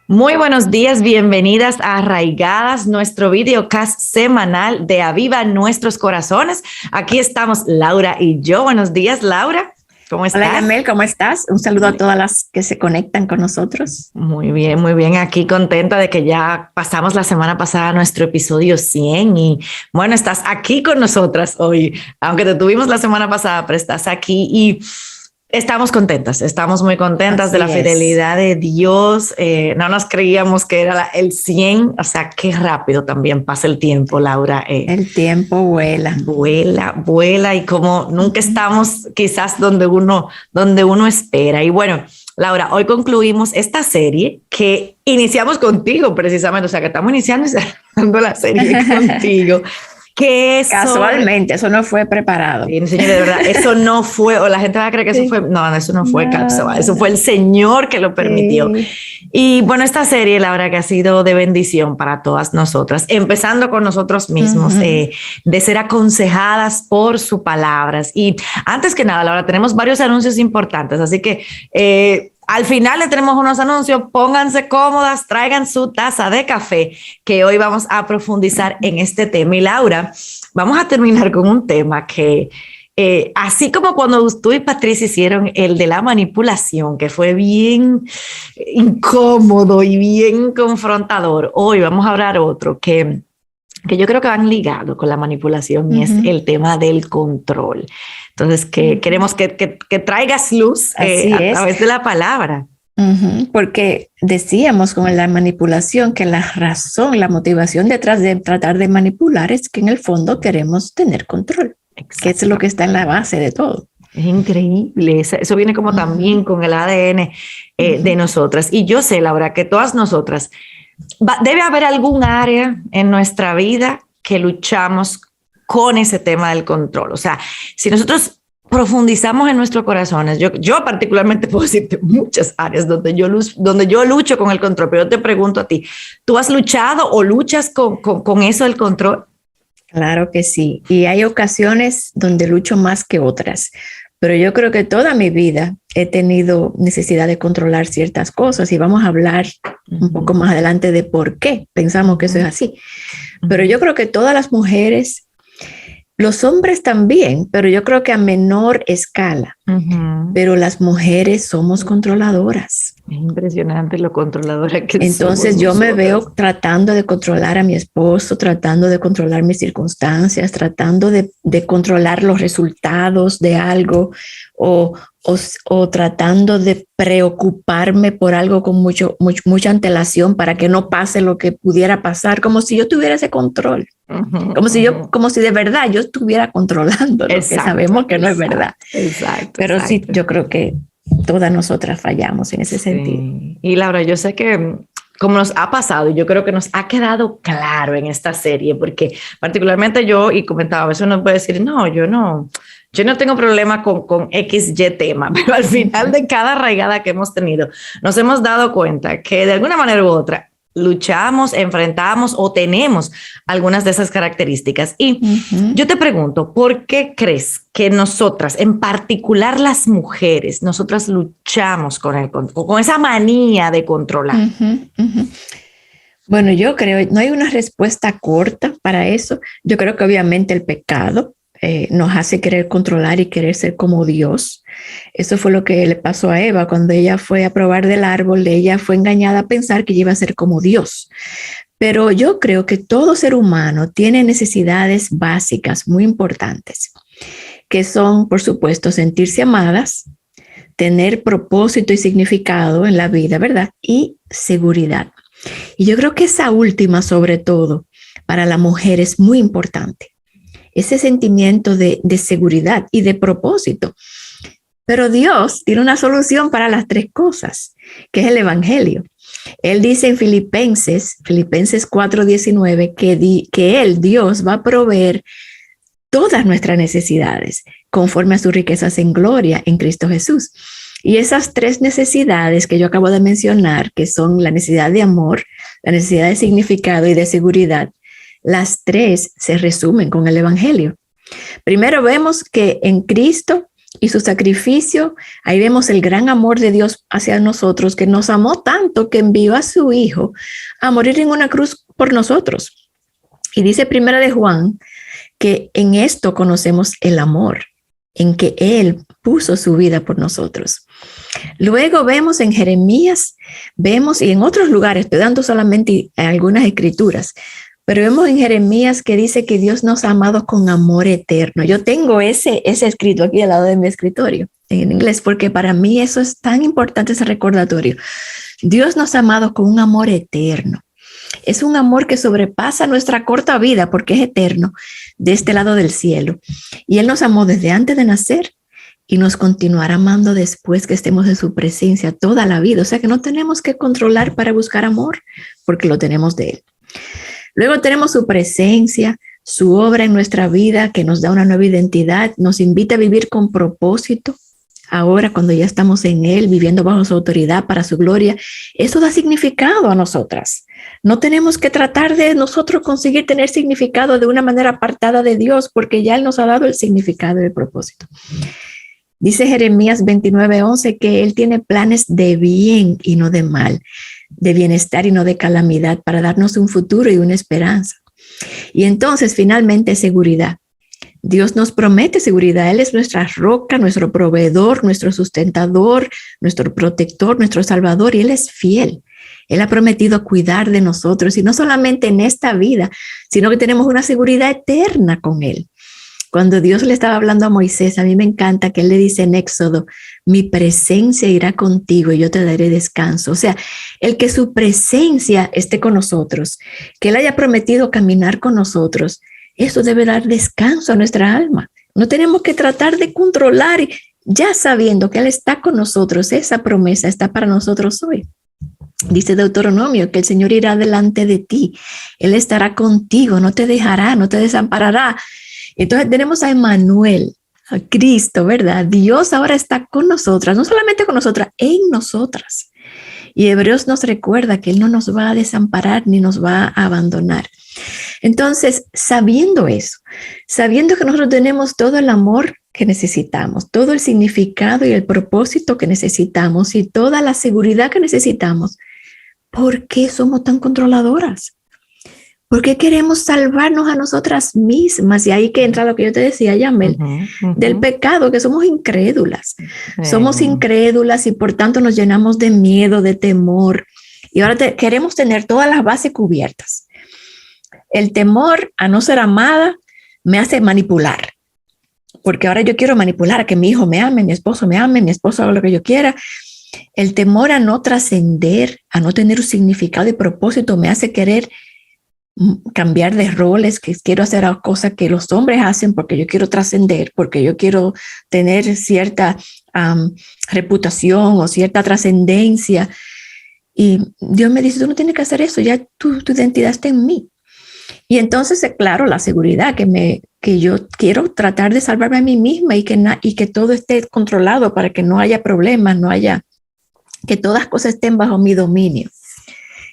Muy buenos días, bienvenidas a Arraigadas, nuestro videocast semanal de Aviva Nuestros Corazones. Aquí estamos Laura y yo. Buenos días, Laura. ¿Cómo estás? Hola, Yamel, ¿cómo estás? Un saludo a todas las que se conectan con nosotros. Muy bien, muy bien. Aquí contenta de que ya pasamos la semana pasada nuestro episodio 100 y bueno, estás aquí con nosotras hoy, aunque te tuvimos la semana pasada, pero estás aquí y estamos contentas, estamos muy contentas de la fidelidad de Dios. No nos creíamos que era el 100, o sea, qué rápido también pasa el tiempo, Laura. El tiempo vuela. Vuela y como nunca estamos quizás donde uno espera. Y bueno, Laura, hoy concluimos esta serie que iniciamos contigo precisamente, o sea, que estamos iniciando y cerrando la serie contigo. Que eso, casualmente, eso no fue preparado. Sí, señor, de verdad, eso no fue, o la gente va a creer que eso fue, no, eso no fue casual, eso fue el Señor que lo permitió. Y bueno, esta serie, la verdad que ha sido de bendición para todas nosotras, empezando con nosotros mismos, de ser aconsejadas por sus palabras. Y antes que nada, Laura, tenemos varios anuncios importantes, así que al final le tenemos unos anuncios, pónganse cómodas, traigan su taza de café, que hoy vamos a profundizar en este tema. Y Laura, vamos a terminar con un tema que, así como cuando tú y Patricia hicieron el de la manipulación, que fue bien incómodo y bien confrontador, hoy vamos a hablar otro que yo creo que van ligados con la manipulación y es el tema del control. Entonces, que queremos que traigas luz a través de la palabra. Porque decíamos con la manipulación que la razón, la motivación detrás de tratar de manipular es que en el fondo queremos tener control, que es lo que está en la base de todo. Es increíble, eso viene como también con el ADN de nosotras. Y yo sé, Laura, que todas nosotras, debe haber algún área en nuestra vida que luchamos con ese tema del control. O sea, si nosotros profundizamos en nuestros corazones, yo particularmente puedo decirte muchas áreas donde yo lucho con el control, pero yo te pregunto a ti, ¿tú has luchado o luchas con eso del control? Claro que sí, y hay ocasiones donde lucho más que otras, pero yo creo que toda mi vida he tenido necesidad de controlar ciertas cosas y vamos a hablar un poco más adelante de por qué pensamos que eso es así. Pero yo creo que todas las mujeres, los hombres también, pero yo creo que a menor escala, pero las mujeres somos controladoras. Es impresionante lo controladora que Entonces yo me veo tratando de controlar a mi esposo, tratando de controlar mis circunstancias, tratando de controlar los resultados de algo o tratando de preocuparme por algo con mucha antelación para que no pase lo que pudiera pasar, como si yo tuviera ese control, como si de verdad yo estuviera controlando lo que sabemos que no es verdad. Pero sí, yo creo que todas nosotras fallamos en ese sentido. Y Laura, yo sé que como nos ha pasado, yo creo que nos ha quedado claro en esta serie, porque particularmente yo, y comentaba, a veces uno puede decir, no, yo no tengo problema con XY tema, pero al final de cada arraigada que hemos tenido, nos hemos dado cuenta que de alguna manera u otra, luchamos, enfrentamos o tenemos algunas de esas características. Y yo te pregunto, ¿por qué crees que nosotras, en particular las mujeres, nosotras luchamos con esa manía de controlar? Bueno, yo creo, no hay una respuesta corta para eso. Yo creo que obviamente el pecado nos hace querer controlar y querer ser como Dios. Eso fue lo que le pasó a Eva cuando ella fue a probar del árbol. Ella fue engañada a pensar que iba a ser como Dios. Pero yo creo que todo ser humano tiene necesidades básicas muy importantes, que son, por supuesto, sentirse amadas, tener propósito y significado en la vida, ¿verdad? Y seguridad. Y yo creo que esa última, sobre todo, para la mujer es muy importante. Ese sentimiento de seguridad y de propósito. Pero Dios tiene una solución para las tres cosas, que es el evangelio. Él dice en Filipenses 4:19, que Él, Dios, va a proveer todas nuestras necesidades conforme a sus riquezas en gloria en Cristo Jesús. Y esas tres necesidades que yo acabo de mencionar, que son la necesidad de amor, la necesidad de significado y de seguridad, las tres se resumen con el evangelio. Primero vemos que en Cristo y su sacrificio, ahí vemos el gran amor de Dios hacia nosotros, que nos amó tanto que envió a su Hijo a morir en una cruz por nosotros. Y dice Primera de Juan que en esto conocemos el amor, en que Él puso su vida por nosotros. Luego vemos en Jeremías, vemos y en otros lugares, estoy dando solamente algunas escrituras, pero vemos en Jeremías que dice que Dios nos ha amado con amor eterno. Yo tengo ese escrito aquí al lado de mi escritorio en inglés, porque para mí eso es tan importante, ese recordatorio. Dios nos ha amado con un amor eterno. Es un amor que sobrepasa nuestra corta vida porque es eterno de este lado del cielo. Y Él nos amó desde antes de nacer y nos continuará amando después que estemos en su presencia toda la vida. O sea que no tenemos que controlar para buscar amor porque lo tenemos de Él. Luego tenemos su presencia, su obra en nuestra vida que nos da una nueva identidad, nos invita a vivir con propósito. Ahora, cuando ya estamos en Él, viviendo bajo su autoridad para su gloria, eso da significado a nosotras. No tenemos que tratar de nosotros conseguir tener significado de una manera apartada de Dios, porque ya Él nos ha dado el significado y el propósito. Dice Jeremías 29:11 que Él tiene planes de bien y no de mal, de bienestar y no de calamidad, para darnos un futuro y una esperanza. Y entonces, finalmente, seguridad. Dios nos promete seguridad. Él es nuestra roca, nuestro proveedor, nuestro sustentador, nuestro protector, nuestro salvador, y Él es fiel. Él ha prometido cuidar de nosotros, y no solamente en esta vida, sino que tenemos una seguridad eterna con Él. Cuando Dios le estaba hablando a Moisés, a mí me encanta que Él le dice en Éxodo, mi presencia irá contigo y yo te daré descanso. O sea, el que su presencia esté con nosotros, que Él haya prometido caminar con nosotros, eso debe dar descanso a nuestra alma. No tenemos que tratar de controlar, ya sabiendo que Él está con nosotros. Esa promesa está para nosotros hoy. Dice Deuteronomio que el Señor irá delante de ti. Él estará contigo, no te dejará, no te desamparará. Entonces tenemos a Emmanuel, a Cristo, ¿verdad? Dios ahora está con nosotras, no solamente con nosotras, en nosotras. Y Hebreos nos recuerda que Él no nos va a desamparar ni nos va a abandonar. Entonces, sabiendo eso, sabiendo que nosotros tenemos todo el amor que necesitamos, todo el significado y el propósito que necesitamos y toda la seguridad que necesitamos, ¿por qué somos tan controladoras? ¿Por qué queremos salvarnos a nosotras mismas? Y ahí que entra lo que yo te decía, Yamel, del pecado, que somos incrédulas. Somos incrédulas y por tanto nos llenamos de miedo, de temor. Y ahora queremos tener todas las bases cubiertas. El temor a no ser amada me hace manipular. Porque ahora yo quiero manipular a que mi hijo me ame, mi esposo haga lo que yo quiera. El temor a no trascender, a no tener un significado y propósito me hace querer cambiar de roles, que quiero hacer cosas que los hombres hacen porque yo quiero trascender, porque yo quiero tener cierta reputación o cierta trascendencia. Y Dios me dice, tú no tienes que hacer eso, ya tu identidad está en mí. Y entonces, claro, la seguridad que yo quiero tratar de salvarme a mí misma y que todo esté controlado para que no haya problemas, que todas las cosas estén bajo mi dominio.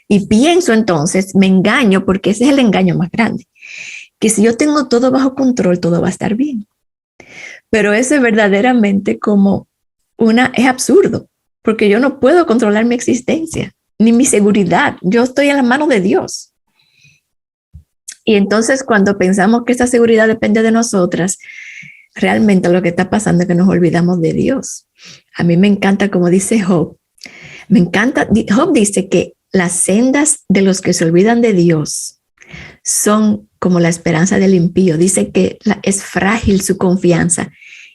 Y pienso entonces, me engaño, porque ese es el engaño más grande, que si yo tengo todo bajo control, todo va a estar bien. Pero eso es verdaderamente es absurdo, porque yo no puedo controlar mi existencia, ni mi seguridad. Yo estoy en las manos de Dios. Y entonces cuando pensamos que esa seguridad depende de nosotras, realmente lo que está pasando es que nos olvidamos de Dios. A mí me encanta como dice Job. Job dice que las sendas de los que se olvidan de Dios son como la esperanza del impío. Dice que es frágil su confianza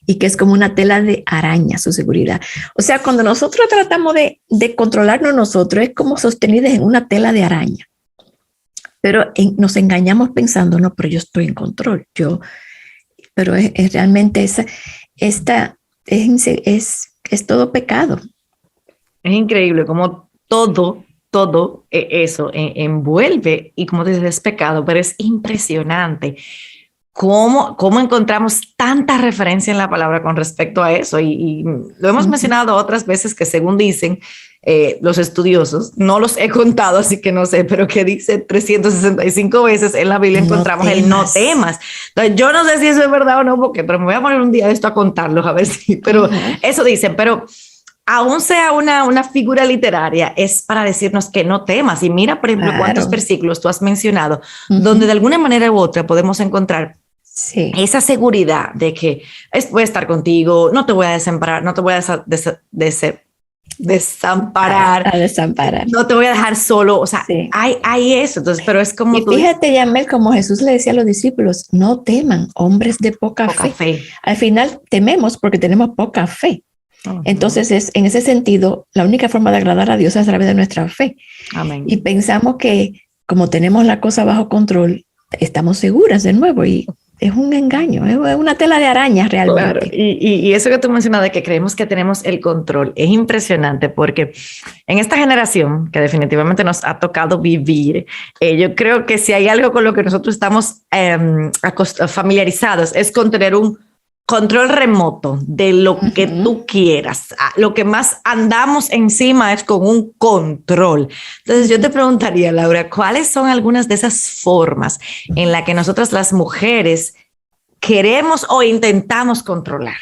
y que es como una tela de araña su seguridad. O sea, cuando nosotros tratamos de controlarnos nosotros, es como sostenidos en una tela de araña. Pero nos engañamos pensando, no, pero yo estoy en control. Pero es realmente es todo pecado. Es increíble cómo todo eso envuelve y como dices, es pecado, pero es impresionante cómo encontramos tanta referencia en la palabra con respecto a eso. Y lo hemos mencionado otras veces que según dicen, los estudiosos, no los he contado, así que no sé, pero que dice 365 veces en la Biblia encontramos el no temas. Entonces, yo no sé si eso es verdad o no, pero me voy a poner un día de esto a contarlos, a ver si, pero eso dicen, pero aún sea una figura literaria, es para decirnos que no temas. Y mira, por ejemplo, cuántos versículos tú has mencionado, donde de alguna manera u otra podemos encontrar esa seguridad de que voy a estar contigo, no te voy a desamparar, no te voy a desamparar, no te voy a dejar solo, o sea, hay eso. Entonces, pero es como y fíjate, Yamel, como Jesús le decía a los discípulos, no teman, hombres de poca fe. Al final tememos porque tenemos poca fe. Entonces, en ese sentido, la única forma de agradar a Dios es a través de nuestra fe. Amén. Y pensamos que como tenemos la cosa bajo control, estamos seguras de nuevo, y es un engaño, es una tela de araña realmente. Claro. Y eso que tú mencionas de que creemos que tenemos el control es impresionante, porque en esta generación que definitivamente nos ha tocado vivir, yo creo que si hay algo con lo que nosotros estamos familiarizados es con tener un control remoto de lo que tú quieras. Lo que más andamos encima es con un control. Entonces yo te preguntaría, Laura, ¿cuáles son algunas de esas formas en las que nosotras las mujeres queremos o intentamos controlar?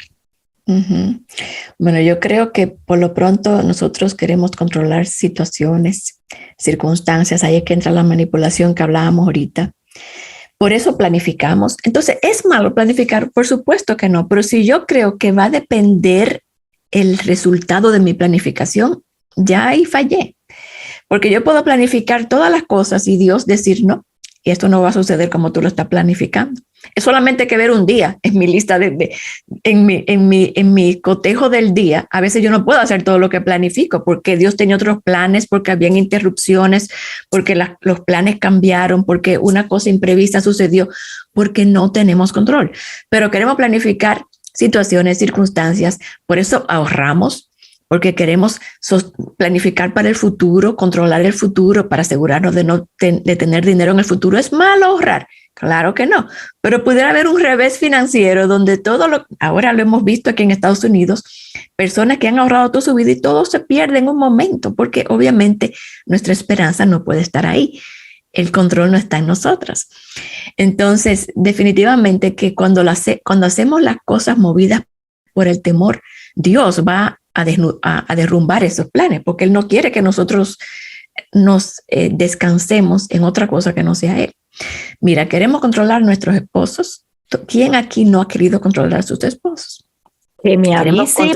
Bueno, yo creo que por lo pronto nosotros queremos controlar situaciones, circunstancias. Ahí es que entra la manipulación que hablábamos ahorita. Por eso planificamos. Entonces, ¿es malo planificar? Por supuesto que no, pero si yo creo que va a depender el resultado de mi planificación, ya ahí fallé. Porque yo puedo planificar todas las cosas y Dios decir no, y esto no va a suceder como tú lo estás planificando. Es solamente que ver un día en mi lista, en mi cotejo del día. A veces yo no puedo hacer todo lo que planifico porque Dios tenía otros planes, porque habían interrupciones, porque los planes cambiaron, porque una cosa imprevista sucedió, porque no tenemos control. Pero queremos planificar situaciones, circunstancias, por eso ahorramos, porque queremos planificar para el futuro, controlar el futuro para asegurarnos de tener dinero en el futuro. ¿Es malo ahorrar? Claro que no, pero pudiera haber un revés financiero donde ahora lo hemos visto aquí en Estados Unidos, personas que han ahorrado toda su vida y todo se pierde en un momento, porque obviamente nuestra esperanza no puede estar ahí. El control no está en nosotras. Entonces, definitivamente que cuando hacemos las cosas movidas por el temor, Dios va a derrumbar esos planes, porque Él no quiere que nosotros nos descansemos en otra cosa que no sea Él. Mira, queremos controlar a nuestros esposos. ¿Quién aquí no ha querido controlar a sus esposos? Que me avise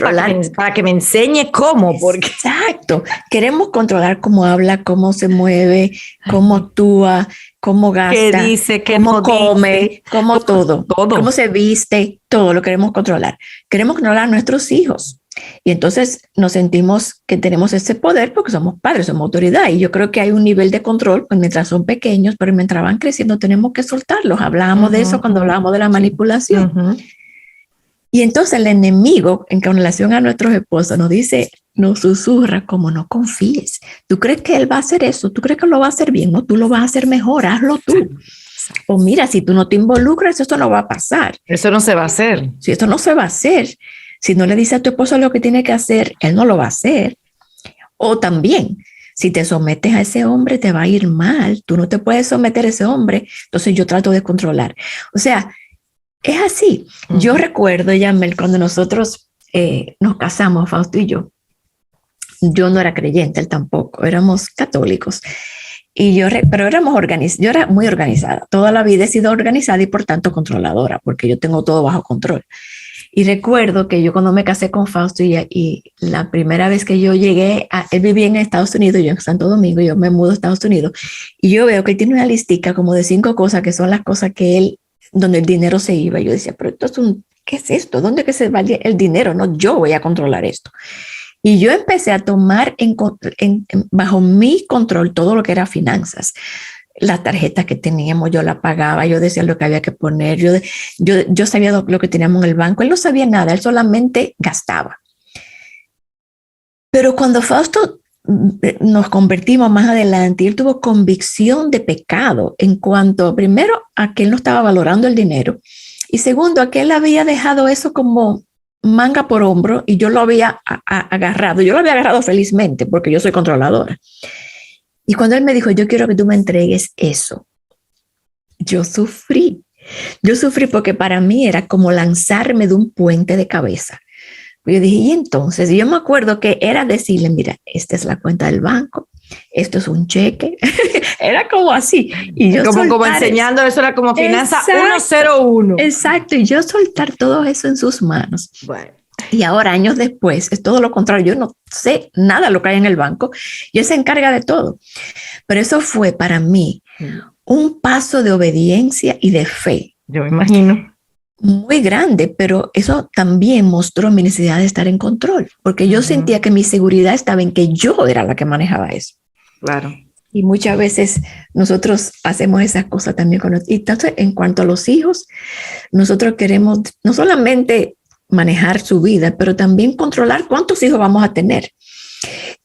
para que me enseñe cómo. Porque... Exacto. Queremos controlar cómo habla, cómo se mueve, cómo actúa, cómo gasta, qué dice, cómo come, cómo todo, cómo se viste, todo lo queremos controlar. Queremos controlar a nuestros hijos. Y entonces nos sentimos que tenemos ese poder porque somos padres, somos autoridad. Y yo creo que hay un nivel de control pues, mientras son pequeños, pero mientras van creciendo tenemos que soltarlos. Hablábamos de eso cuando hablábamos de la manipulación. Y entonces el enemigo, en relación a nuestros esposos, nos susurra como no confíes. ¿Tú crees que él va a hacer eso? ¿Tú crees que lo va a hacer bien? No, tú lo vas a hacer mejor, hazlo tú. O mira, si tú no te involucras, esto no va a pasar. Eso no se va a hacer. Si esto no se va a hacer. Si no le dices a tu esposo lo que tiene que hacer, él no lo va a hacer. O también, si te sometes a ese hombre, te va a ir mal. Tú no te puedes someter a ese hombre. Entonces yo trato de controlar. O sea, es así. Yo recuerdo, Yamel, cuando nosotros nos casamos, Fausto y yo no era creyente, él tampoco, éramos católicos. Pero yo era muy organizada. Toda la vida he sido organizada y por tanto controladora, porque yo tengo todo bajo control. Y recuerdo que yo cuando me casé con Fausto y la primera vez que yo llegué, él vivía en Estados Unidos, yo en Santo Domingo, yo me mudo a Estados Unidos, y yo veo que él tiene una listica como de 5 cosas que son las cosas que donde el dinero se iba. Yo decía, pero esto ¿qué es esto? ¿Dónde que se va el dinero? No, yo voy a controlar esto. Y yo empecé a tomar bajo mi control todo lo que era finanzas. Las tarjetas que teníamos, yo la pagaba, yo decía lo que había que poner, yo sabía lo que teníamos en el banco. Él no sabía nada, él solamente gastaba. Pero cuando Fausto nos convertimos más adelante, él tuvo convicción de pecado en cuanto, primero, a que él no estaba valorando el dinero, y segundo, a que él había dejado eso como manga por hombro y yo lo había agarrado. Yo lo había agarrado felizmente porque yo soy controladora. Y cuando él me dijo, yo quiero que tú me entregues eso, yo sufrí. Yo sufrí porque para mí era como lanzarme de un puente de cabeza. Yo dije, y entonces, yo me acuerdo que era decirle, mira, esta es la cuenta del banco, esto es un cheque. Era como así. Y yo como enseñando, eso era como finanza 101. Exacto, y yo soltar todo eso en sus manos. Bueno. Y ahora, años después, es todo lo contrario. Yo no sé nada de lo que hay en el banco y él se encarga de todo. Pero eso fue para mí un paso de obediencia y de fe. Yo me imagino. Muy grande, pero eso también mostró mi necesidad de estar en control, porque yo sentía que mi seguridad estaba en que yo era la que manejaba eso. Claro. Y muchas veces nosotros hacemos esas cosas también con nosotros. Y entonces, en cuanto a los hijos, nosotros queremos no solamente manejar su vida, pero también controlar cuántos hijos vamos a tener,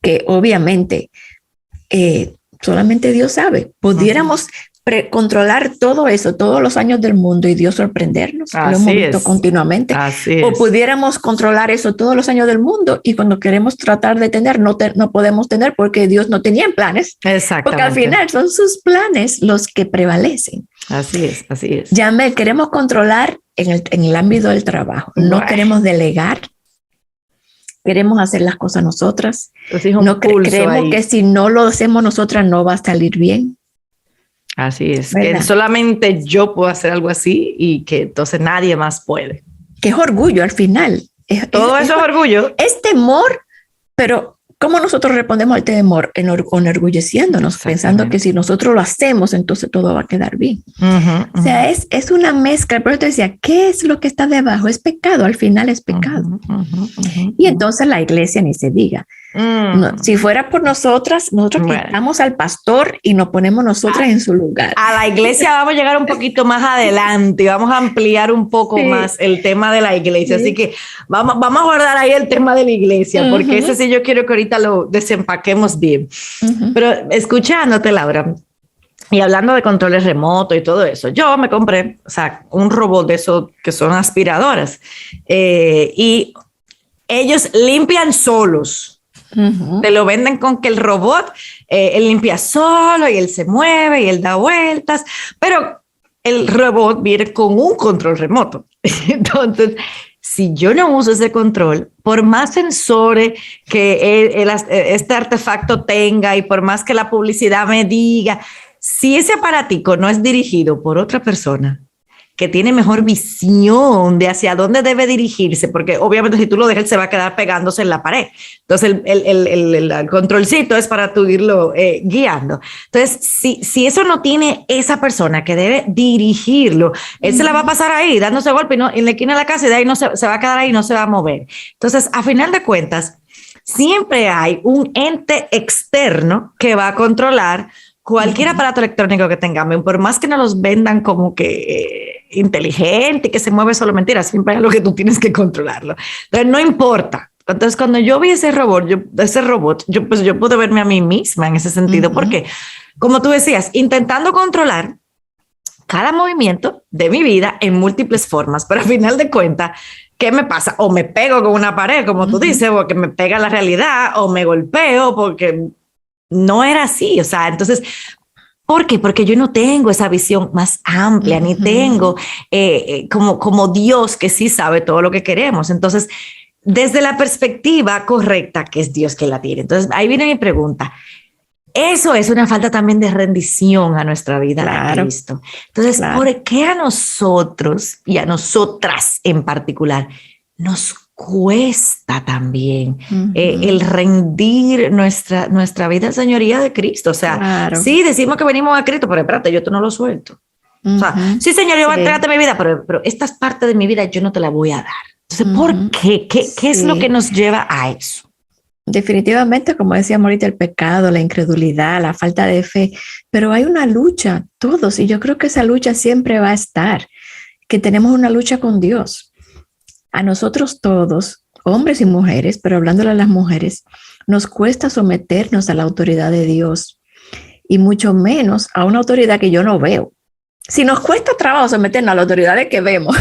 que obviamente solamente Dios sabe. Pudiéramos controlar todo eso, todos los años del mundo y Dios sorprendernos. Lo hemos visto continuamente. O pudiéramos controlar eso todos los años del mundo y cuando queremos tratar de tener, no podemos tener porque Dios no tenía planes. Exactamente. Porque al final son sus planes los que prevalecen. Así es, así es. Yamel, queremos controlar en el ámbito del trabajo. No queremos delegar. Queremos hacer las cosas nosotras. No creemos que si no lo hacemos nosotras no va a salir bien. Así es, ¿verdad? que solamente yo puedo hacer algo así y que entonces nadie más puede. Que es orgullo al final. Todo eso es orgullo. Es temor, pero ¿cómo nosotros respondemos al temor? Enorgulleciéndonos, pensando que si nosotros lo hacemos, entonces todo va a quedar bien. O sea, es una mezcla. Por eso te decía, ¿qué es lo que está debajo? Es pecado, al final es pecado. Y entonces la iglesia ni se diga. No, si fuera por nosotros quitamos al pastor y nos ponemos nosotras en su lugar. A la iglesia vamos a llegar un poquito más adelante y vamos a ampliar un poco más el tema de la iglesia. Así que vamos a guardar ahí el tema de la iglesia, porque ese sí yo quiero que ahorita lo desempaquemos bien. Pero escuchándote, Laura, y hablando de controles remotos y todo eso, yo me compré, un robot de esos que son aspiradoras y ellos limpian solos. Te lo venden con que el robot, él limpia solo y él se mueve y él da vueltas, pero el robot viene con un control remoto. Entonces, si yo no uso ese control, por más sensores que este artefacto tenga y por más que la publicidad me diga, si ese aparatico no es dirigido por otra persona que tiene mejor visión de hacia dónde debe dirigirse, porque obviamente si tú lo dejas se va a quedar pegándose en la pared. Entonces el controlcito es para tú irlo guiando. Entonces si eso no tiene esa persona que debe dirigirlo, él se la va a pasar ahí dándose golpe y en la esquina de la casa y de ahí no se va a quedar ahí y no se va a mover. Entonces a final de cuentas siempre hay un ente externo que va a controlar cualquier aparato electrónico que tengamos, por más que nos los vendan como que inteligente, que se mueve solo, mentira, siempre hay algo que tú tienes que controlarlo. Entonces no importa. Entonces cuando yo vi ese robot, yo pude verme a mí misma en ese sentido, porque como tú decías, intentando controlar cada movimiento de mi vida en múltiples formas, pero al final de cuentas, ¿qué me pasa? O me pego con una pared, como tú dices, o que me pega la realidad, o me golpeo porque no era así. O sea, entonces, ¿por qué? Porque yo no tengo esa visión más amplia, ni tengo como Dios que sí sabe todo lo que queremos. Entonces, desde la perspectiva correcta, que es Dios que la tiene. Entonces, ahí viene mi pregunta. Eso es una falta también de rendición a nuestra vida a Cristo. Entonces, ¿por qué a nosotros y a nosotras en particular nos cuesta también el rendir nuestra vida en señoría de Cristo? O sea, sí, decimos que venimos a Cristo, pero espérate, yo esto no lo suelto. O sea, sí, Señor, yo voy a entregarte mi vida, pero esta parte de mi vida yo no te la voy a dar. Entonces, ¿por qué? ¿Qué es lo que nos lleva a eso? Definitivamente, como decíamos ahorita, el pecado, la incredulidad, la falta de fe, pero hay una lucha, todos, y yo creo que esa lucha siempre va a estar, que tenemos una lucha con Dios. A nosotros todos, hombres y mujeres, pero hablándole a las mujeres, nos cuesta someternos a la autoridad de Dios y mucho menos a una autoridad que yo no veo. Si nos cuesta trabajo someternos a las autoridades que vemos,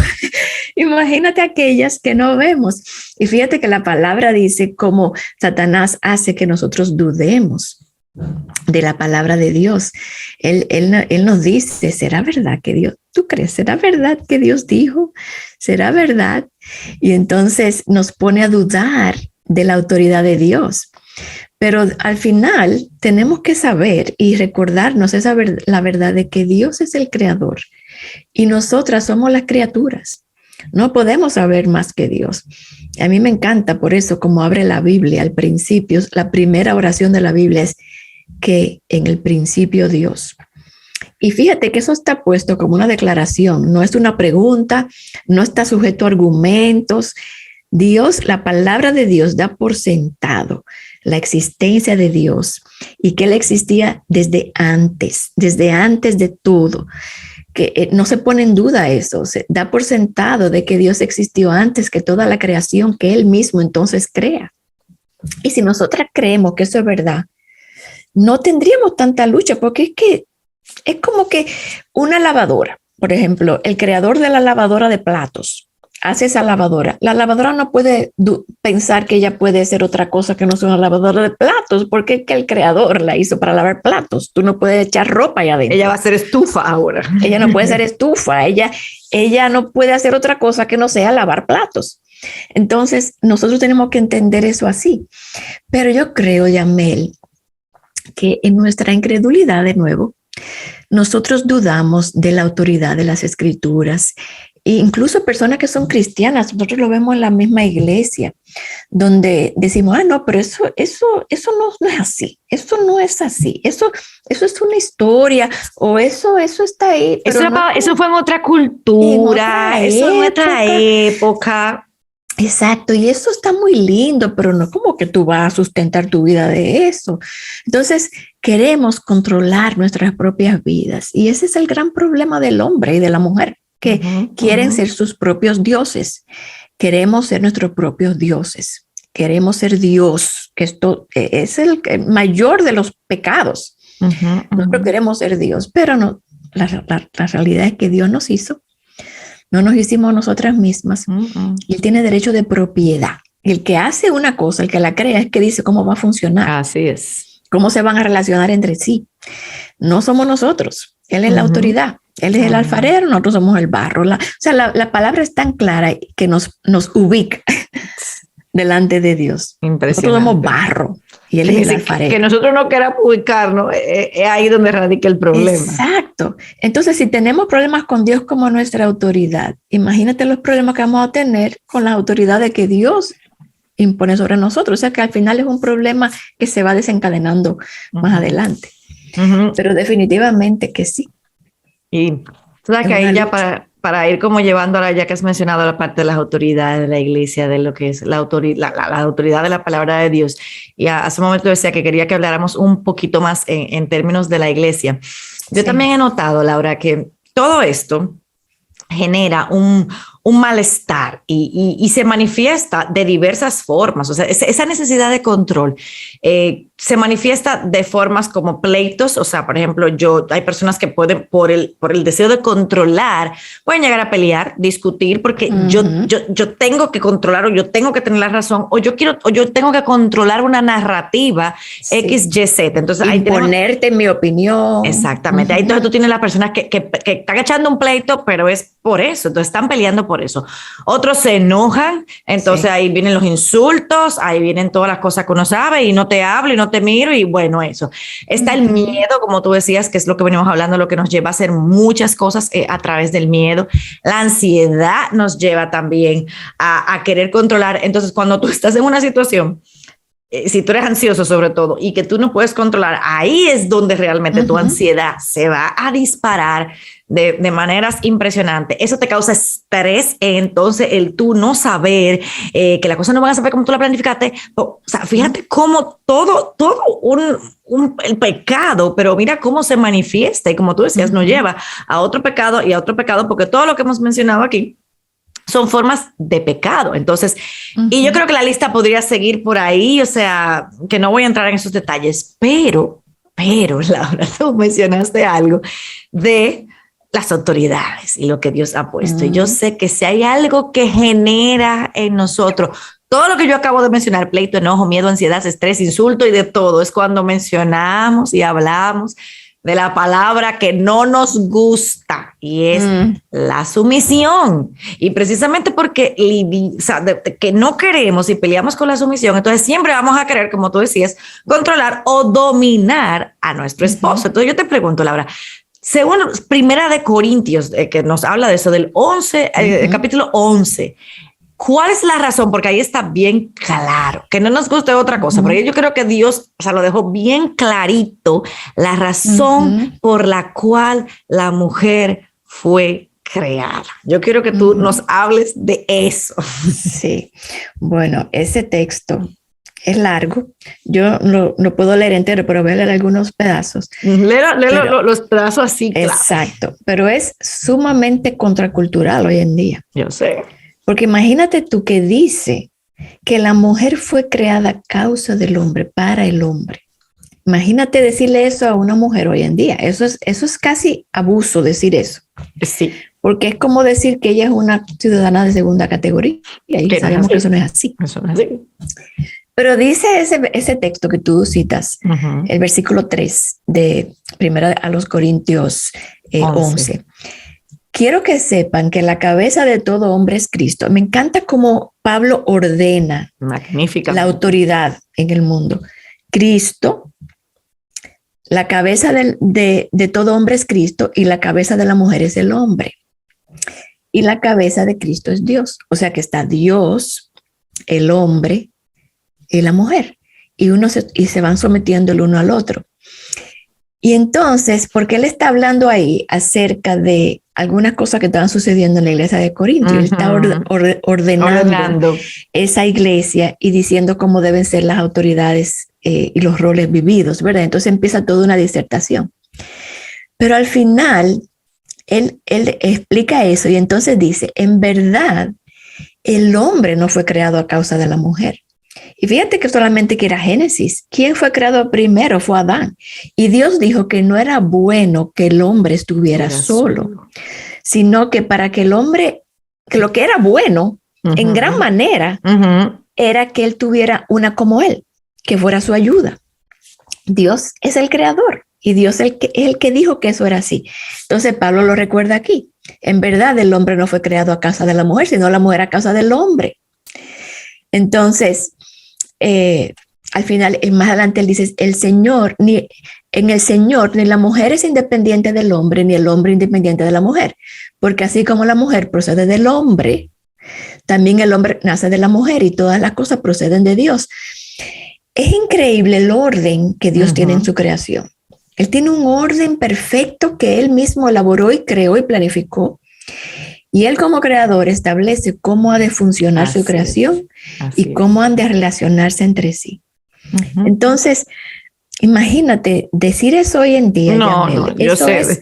Imagínate aquellas que no vemos. Y fíjate que la palabra dice cómo Satanás hace que nosotros dudemos de la palabra de Dios. Él nos dice, ¿será verdad que Dios, tú crees, será verdad que Dios dijo? ¿Será verdad? Y entonces nos pone a dudar de la autoridad de Dios. Pero al final tenemos que saber y recordarnos la verdad de que Dios es el creador y nosotras somos las criaturas. No podemos saber más que Dios. A mí me encanta por eso como abre la Biblia al principio. La primera oración de la Biblia es que en el principio Dios. Y fíjate que eso está puesto como una declaración, no es una pregunta, no está sujeto a argumentos. Dios, la palabra de Dios da por sentado la existencia de Dios y que Él existía desde antes de todo, que no se pone en duda eso, se da por sentado de que Dios existió antes que toda la creación que Él mismo entonces crea. Y si nosotras creemos que eso es verdad, no tendríamos tanta lucha, porque es como que una lavadora, por ejemplo, el creador de la lavadora de platos hace esa lavadora. La lavadora no puede pensar que ella puede ser otra cosa que no sea una lavadora de platos, porque es que el creador la hizo para lavar platos. Tú no puedes echar ropa allá adentro. Ella va a ser estufa ahora. Ella no puede ser estufa. Ella no puede hacer otra cosa que no sea lavar platos. Entonces, nosotros tenemos que entender eso así. Pero yo creo, Yamel, que en nuestra incredulidad, de nuevo, nosotros dudamos de la autoridad de las escrituras. E incluso personas que son cristianas, nosotros lo vemos en la misma iglesia, donde decimos, no, pero eso no es así, eso no es así, eso es una historia, o eso está ahí. Pero eso fue en otra cultura, eso en otra época. Exacto, y eso está muy lindo, pero no como que tú vas a sustentar tu vida de eso. Entonces, queremos controlar nuestras propias vidas, y ese es el gran problema del hombre y de la mujer, que quieren ser sus propios dioses. Queremos ser nuestros propios dioses. Queremos ser Dios, que esto es el mayor de los pecados. Nosotros queremos ser Dios, pero no, la realidad es que Dios nos hizo. No nos hicimos nosotras mismas. Y Él tiene derecho de propiedad. Y el que hace una cosa, el que la crea, es que dice cómo va a funcionar. Así es. Cómo se van a relacionar entre sí. No somos nosotros. Él es la autoridad. Él es el alfarero, nosotros somos el barro. La palabra es tan clara que nos ubica delante de Dios. Nosotros somos barro y Él es el alfarero. Que nosotros no queramos ubicarnos, es ahí donde radica el problema. Exacto. Entonces, si tenemos problemas con Dios como nuestra autoridad, imagínate los problemas que vamos a tener con la autoridad de que Dios impone sobre nosotros. O sea que al final es un problema que se va desencadenando más adelante. Pero definitivamente que sí. Y sabes que ahí ya para ir como llevando ahora, ya que has mencionado la parte de las autoridades de la iglesia, de lo que es la autoridad de la palabra de Dios, y hace un momento decía que quería que habláramos un poquito más en términos de la iglesia. Yo también he notado, Laura, que todo esto genera un malestar y se manifiesta de diversas formas. O sea, esa necesidad de control se manifiesta de formas como pleitos. O sea, por ejemplo, hay personas que pueden, por el deseo de controlar, pueden llegar a pelear, discutir, porque yo tengo que controlar, o yo tengo que tener la razón, o yo tengo que controlar una narrativa X, Y, Z. Entonces, imponerte mi opinión. Exactamente. Ahí entonces tú tienes las personas que están echando un pleito, pero es por eso. Entonces están peleando por eso. Otros se enojan, entonces ahí vienen los insultos, ahí vienen todas las cosas que uno sabe, y no te hablo y no te miro, y bueno, eso. Está el miedo, como tú decías, que es lo que venimos hablando, lo que nos lleva a hacer muchas cosas a través del miedo. La ansiedad nos lleva también a querer controlar. Entonces, cuando tú estás en una situación, si tú eres ansioso sobre todo, y que tú no puedes controlar, ahí es donde realmente tu ansiedad se va a disparar de maneras impresionantes. Eso te causa estrés, entonces el tú no saber que las cosas no van a saber como tú la planificaste. O sea, fíjate cómo todo el pecado, pero mira cómo se manifiesta, y como tú decías, nos lleva a otro pecado y a otro pecado, porque todo lo que hemos mencionado aquí son formas de pecado. Entonces, y yo creo que la lista podría seguir por ahí, o sea, que no voy a entrar en esos detalles, pero Laura, tú mencionaste algo de las autoridades y lo que Dios ha puesto. Y yo sé que si hay algo que genera en nosotros, todo lo que yo acabo de mencionar, pleito, enojo, miedo, ansiedad, estrés, insulto y de todo, es cuando mencionamos y hablamos de la palabra que no nos gusta, y es la sumisión. Y precisamente porque que no queremos y peleamos con la sumisión, entonces siempre vamos a querer, como tú decías, controlar o dominar a nuestro esposo. Entonces yo te pregunto, Laura, según Primera de Corintios, que nos habla de eso, del 11, capítulo 11, ¿cuál es la razón? Porque ahí está bien claro, que no nos guste otra cosa, pero yo creo que Dios, o sea, lo dejó bien clarito, la razón por la cual la mujer fue creada. Yo quiero que tú nos hables de eso. Sí, bueno, ese texto es largo. Yo no puedo leer entero, pero voy a leer algunos pedazos. Léelo los pedazos así, claro. Exacto, pero es sumamente contracultural hoy en día. Yo sé. Porque imagínate tú que dice que la mujer fue creada a causa del hombre, para el hombre. Imagínate decirle eso a una mujer hoy en día. Eso es casi abuso decir eso. Sí. Porque es como decir que ella es una ciudadana de segunda categoría. Y sabemos que eso no es así. Eso no es así. Pero dice ese texto que tú citas, el versículo 3 de Primera a los Corintios 11. Quiero que sepan que la cabeza de todo hombre es Cristo. Me encanta cómo Pablo ordena la autoridad en el mundo. Cristo, la cabeza de todo hombre es Cristo, y la cabeza de la mujer es el hombre. Y la cabeza de Cristo es Dios. O sea que está Dios, el hombre y la mujer. Y se van sometiendo el uno al otro. Y entonces, porque él está hablando ahí acerca de algunas cosas que estaban sucediendo en la iglesia de Corinto, él está ordenando esa iglesia y diciendo cómo deben ser las autoridades y los roles vividos, ¿verdad? Entonces empieza toda una disertación. Pero al final, él explica eso y entonces dice, en verdad, el hombre no fue creado a causa de la mujer. Y fíjate que solamente que era Génesis. ¿Quién fue creado primero? Fue Adán. Y Dios dijo que no era bueno que el hombre estuviera solo, sino que para que el hombre, que lo que era bueno, en gran manera, era que él tuviera una como él, que fuera su ayuda. Dios es el creador y Dios es el que dijo que eso era así. Entonces Pablo lo recuerda aquí. En verdad, el hombre no fue creado a causa de la mujer, sino la mujer a causa del hombre. Entonces, al final, más adelante él dice, en el Señor, ni la mujer es independiente del hombre, ni el hombre independiente de la mujer, porque así como la mujer procede del hombre, también el hombre nace de la mujer y todas las cosas proceden de Dios. Es increíble el orden que Dios tiene en su creación. Él tiene un orden perfecto que él mismo elaboró y creó y planificó. Y él como creador establece cómo ha de funcionar su creación y cómo han de relacionarse entre sí. Entonces, imagínate, decir eso hoy en día. No, yo sé.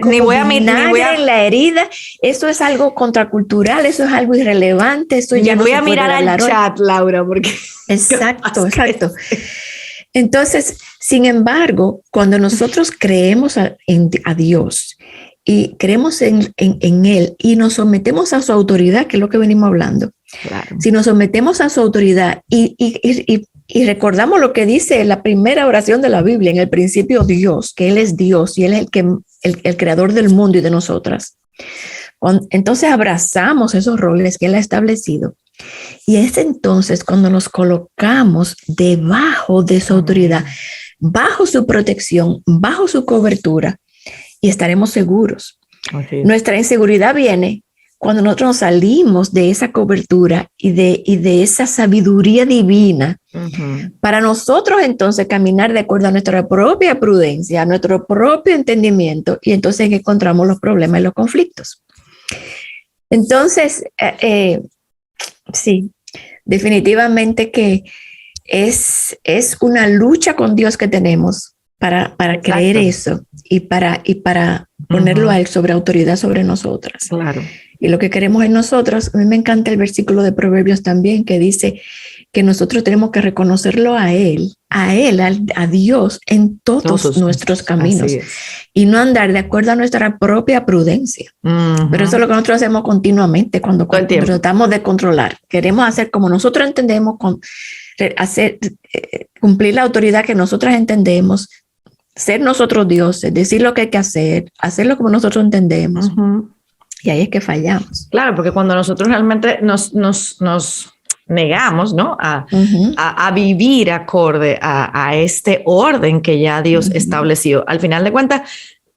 Ni voy a mirar en la herida. Eso es algo contracultural, eso es algo irrelevante. Eso ya no voy a mirar al chat, Laura, porque... Exacto. Entonces, sin embargo, cuando nosotros creemos a Dios y creemos en Él y nos sometemos a su autoridad, que es lo que venimos hablando. Claro. Si nos sometemos a su autoridad y recordamos lo que dice la primera oración de la Biblia, en el principio Dios, que Él es Dios y Él es el creador del mundo y de nosotras. Entonces abrazamos esos roles que Él ha establecido. Y es entonces cuando nos colocamos debajo de su autoridad, bajo su protección, bajo su cobertura, y estaremos seguros. Okay. Nuestra inseguridad viene cuando nosotros nos salimos de esa cobertura y de esa sabiduría divina para nosotros entonces caminar de acuerdo a nuestra propia prudencia, a nuestro propio entendimiento, y entonces encontramos los problemas y los conflictos. Entonces, sí, definitivamente que es una lucha con Dios que tenemos para creer eso y para ponerlo a Él sobre autoridad sobre nosotras. Claro. Y lo que queremos en nosotros, a mí me encanta el versículo de Proverbios también que dice que nosotros tenemos que reconocerlo a Él, a Dios en todos nuestros caminos y no andar de acuerdo a nuestra propia prudencia. Pero eso es lo que nosotros hacemos continuamente cuando tratamos de controlar. Queremos hacer como nosotros entendemos, cumplir la autoridad que nosotros entendemos, ser nosotros dioses, decir lo que hay que hacer, hacerlo como nosotros entendemos. Y ahí es que fallamos. Claro, porque cuando nosotros realmente nos negamos, ¿no? a vivir acorde a este orden que ya Dios estableció. Al final de cuentas,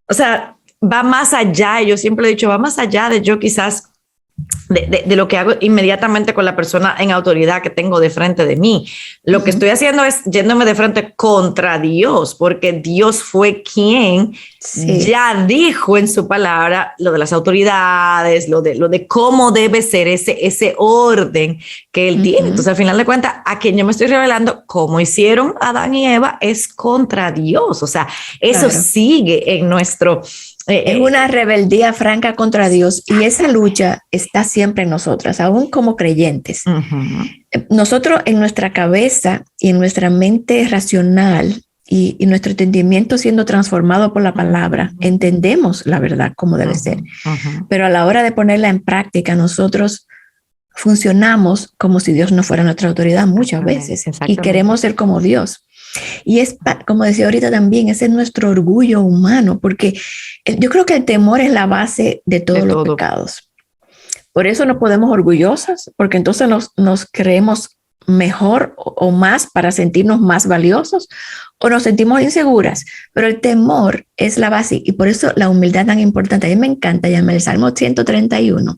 o sea, va más allá, yo siempre he dicho, va más allá de yo quizás de lo que hago inmediatamente con la persona en autoridad que tengo de frente de mí. Lo que estoy haciendo es yéndome de frente contra Dios, porque Dios fue quien ya dijo en su palabra lo de las autoridades, lo de cómo debe ser ese orden que Él tiene. Entonces, al final de cuentas, a quien yo me estoy revelando, como hicieron Adán y Eva, es contra Dios. O sea, eso sigue en nuestro... es una rebeldía franca contra Dios y esa lucha está siempre en nosotras, aún como creyentes. Nosotros en nuestra cabeza y en nuestra mente racional y nuestro entendimiento siendo transformado por la palabra, entendemos la verdad como debe ser. Pero a la hora de ponerla en práctica, nosotros funcionamos como si Dios no fuera nuestra autoridad muchas veces y queremos ser como Dios. Y es, como decía ahorita también, ese es nuestro orgullo humano, porque yo creo que el temor es la base de todos los pecados. Por eso nos podemos orgullosas, porque entonces nos creemos mejor o más para sentirnos más valiosos, o nos sentimos inseguras, pero el temor es la base y por eso la humildad tan importante. A mí me encanta llamar el Salmo 131.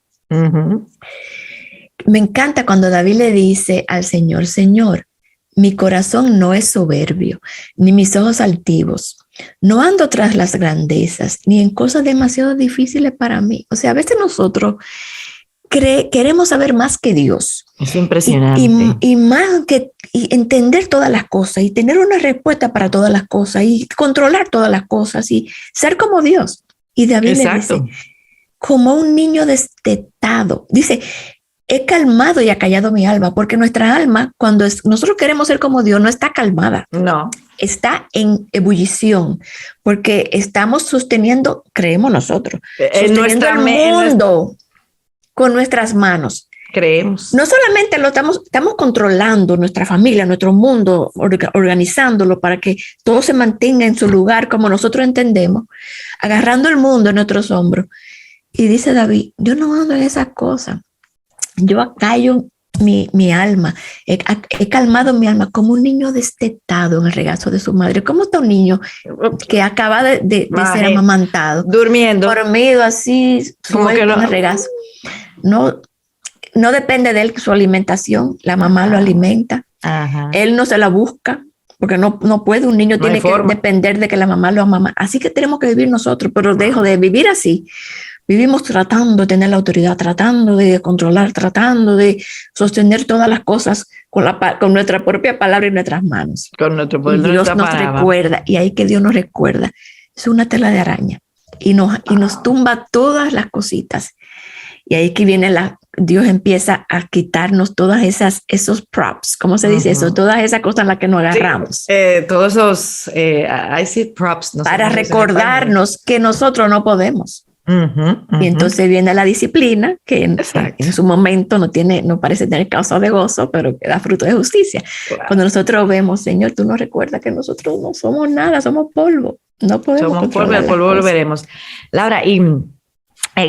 Me encanta cuando David le dice al Señor, Señor, mi corazón no es soberbio, ni mis ojos altivos. No ando tras las grandezas, ni en cosas demasiado difíciles para mí. O sea, a veces nosotros queremos saber más que Dios. Es impresionante. Y más que entender todas las cosas, y tener una respuesta para todas las cosas, y controlar todas las cosas, y ser como Dios. Y David le dice, como un niño destetado. Dice, he calmado y acallado mi alma, porque nuestra alma, cuando nosotros queremos ser como Dios, no está calmada. No. Está en ebullición, porque estamos sosteniendo, creemos nosotros, sosteniendo el mundo con nuestras manos. Creemos. No solamente estamos controlando nuestra familia, nuestro mundo, organizándolo para que todo se mantenga en su lugar como nosotros entendemos, agarrando el mundo en nuestros hombros. Y dice David, yo no ando en esas cosas. Yo acallo mi alma, he calmado mi alma como un niño destetado en el regazo de su madre. ¿Cómo está un niño que acaba de ser amamantado? Dormido así, como que no, en el regazo. No depende de él su alimentación, la mamá lo alimenta. Él no se la busca, porque no puede, un niño tiene que depender de que la mamá lo amama. Así que tenemos que vivir nosotros, pero dejo de vivir así. Vivimos tratando de tener la autoridad, tratando de controlar, tratando de sostener todas las cosas con nuestra propia palabra y nuestras manos. Con nuestro poder, y Dios nos recuerda, y ahí que Dios nos recuerda. Es una tela de araña y nos tumba todas las cositas. Y ahí que viene Dios empieza a quitarnos todas esos props, ¿cómo se dice eso? Todas esas cosas en las que nos agarramos. Sí, todos esos, I see props. No para recordarnos que nosotros no podemos. Y entonces viene la disciplina, que en su momento no parece tener causa de gozo, pero que da fruto de justicia. Claro. Cuando nosotros vemos, Señor, tú nos recuerdas que nosotros no somos nada, somos polvo. No podemos. Somos polvo, el polvo volveremos. Laura, y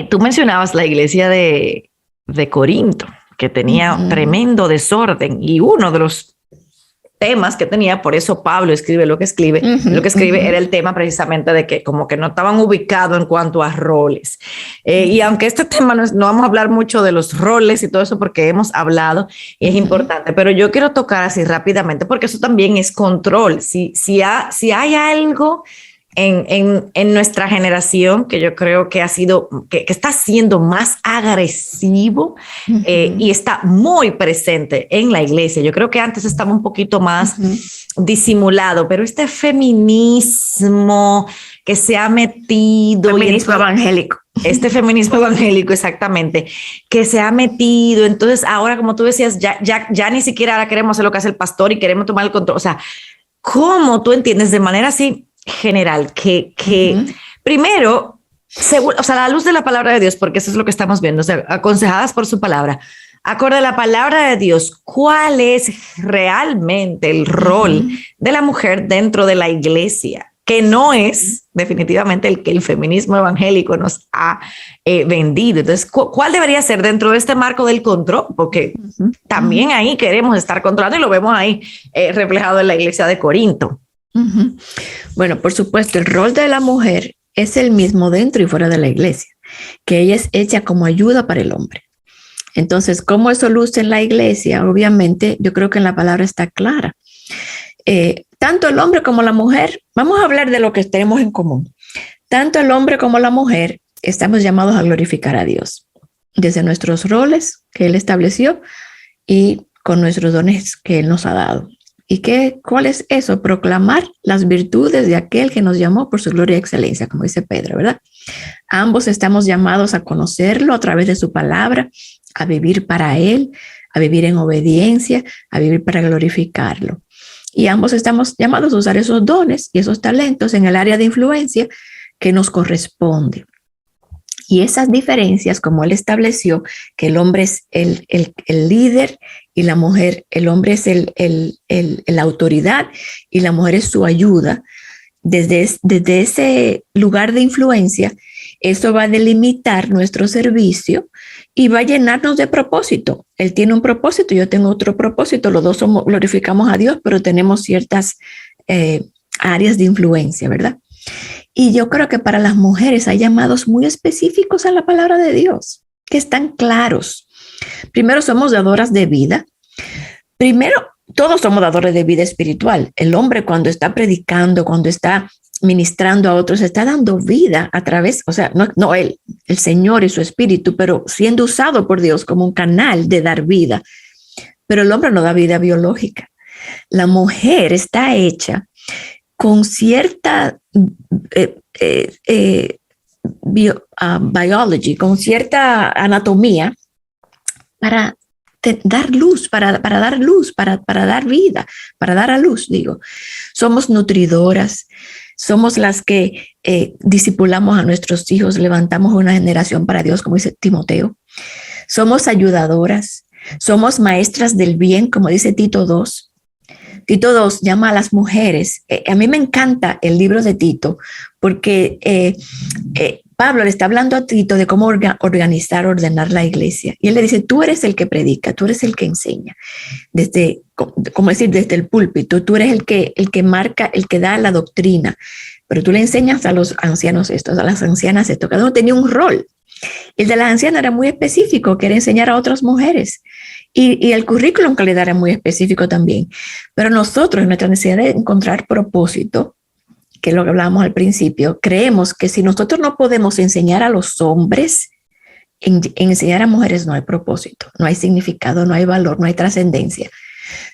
tú mencionabas la iglesia de Corinto, que tenía tremendo desorden, y uno de los temas que tenía, por eso Pablo escribe lo que escribe, era el tema precisamente de que como que no estaban ubicados en cuanto a roles. Y aunque este tema no vamos a hablar mucho de los roles y todo eso porque hemos hablado y es importante, pero yo quiero tocar así rápidamente porque eso también es control. Si hay algo en nuestra generación que yo creo que que está siendo más agresivo y está muy presente en la iglesia. Yo creo que antes estaba un poquito más disimulado, pero este feminismo que se ha metido... Feminismo evangélico. este feminismo evangélico exactamente, que se ha metido. Entonces ahora, como tú decías, ya ni siquiera ahora queremos hacer lo que hace el pastor y queremos tomar el control. O sea, ¿cómo tú entiendes de manera así general que primero, o sea, a la luz de la palabra de Dios, porque eso es lo que estamos viendo, o sea, aconsejadas por su palabra, acorde a la palabra de Dios, ¿cuál es realmente el rol de la mujer dentro de la iglesia? Que no es definitivamente el que el feminismo evangélico nos ha vendido. Entonces, ¿cuál debería ser dentro de este marco del control? Porque también ahí queremos estar controlando y lo vemos ahí reflejado en la iglesia de Corinto. Bueno, por supuesto, el rol de la mujer es el mismo dentro y fuera de la iglesia, que ella es hecha como ayuda para el hombre. Entonces, ¿cómo eso luce en la iglesia? Obviamente, yo creo que en la palabra está clara. Tanto el hombre como la mujer, vamos a hablar de lo que tenemos en común. Tanto el hombre como la mujer estamos llamados a glorificar a Dios, desde nuestros roles que Él estableció y con nuestros dones que Él nos ha dado. ¿Y cuál es eso? Proclamar las virtudes de aquel que nos llamó por su gloria y excelencia, como dice Pedro, ¿verdad? Ambos estamos llamados a conocerlo a través de su palabra, a vivir para Él, a vivir en obediencia, a vivir para glorificarlo. Y ambos estamos llamados a usar esos dones y esos talentos en el área de influencia que nos corresponde. Y esas diferencias, como Él estableció, que el hombre es el líder y la mujer, el hombre es la autoridad y la mujer es su ayuda, desde ese lugar de influencia, eso va a delimitar nuestro servicio y va a llenarnos de propósito. Él tiene un propósito, yo tengo otro propósito, los dos glorificamos a Dios, pero tenemos ciertas áreas de influencia, ¿verdad? Y yo creo que para las mujeres hay llamados muy específicos a la palabra de Dios, que están claros. Primero, somos dadoras de vida. Primero, todos somos dadores de vida espiritual. El hombre, cuando está predicando, cuando está ministrando a otros, está dando vida a través, o sea, no él, el Señor y su espíritu, pero siendo usado por Dios como un canal de dar vida. Pero el hombre no da vida biológica. La mujer está hecha con cierta biology, con cierta anatomía para dar luz, para dar luz, para dar vida, para dar a luz, digo. Somos nutridoras, somos las que discipulamos a nuestros hijos, levantamos una generación para Dios, como dice Timoteo. Somos ayudadoras, somos maestras del bien, como dice Tito 2. Tito 2 llama a las mujeres. A mí me encanta el libro de Tito porque Pablo le está hablando a Tito de cómo organizar, ordenar la iglesia. Y él le dice, tú eres el que predica, tú eres el que enseña. Desde el púlpito, tú eres el que marca, el que da la doctrina. Pero tú le enseñas a los ancianos estos, a las ancianas esto. Cada uno tenía un rol. El de las ancianas era muy específico, que era enseñar a otras mujeres. Y el currículum que le da era muy específico también. Pero nosotros, en nuestra necesidad de encontrar propósito, que es lo que hablábamos al principio, creemos que si nosotros no podemos enseñar a los hombres, en enseñar a mujeres no hay propósito, no hay significado, no hay valor, no hay trascendencia.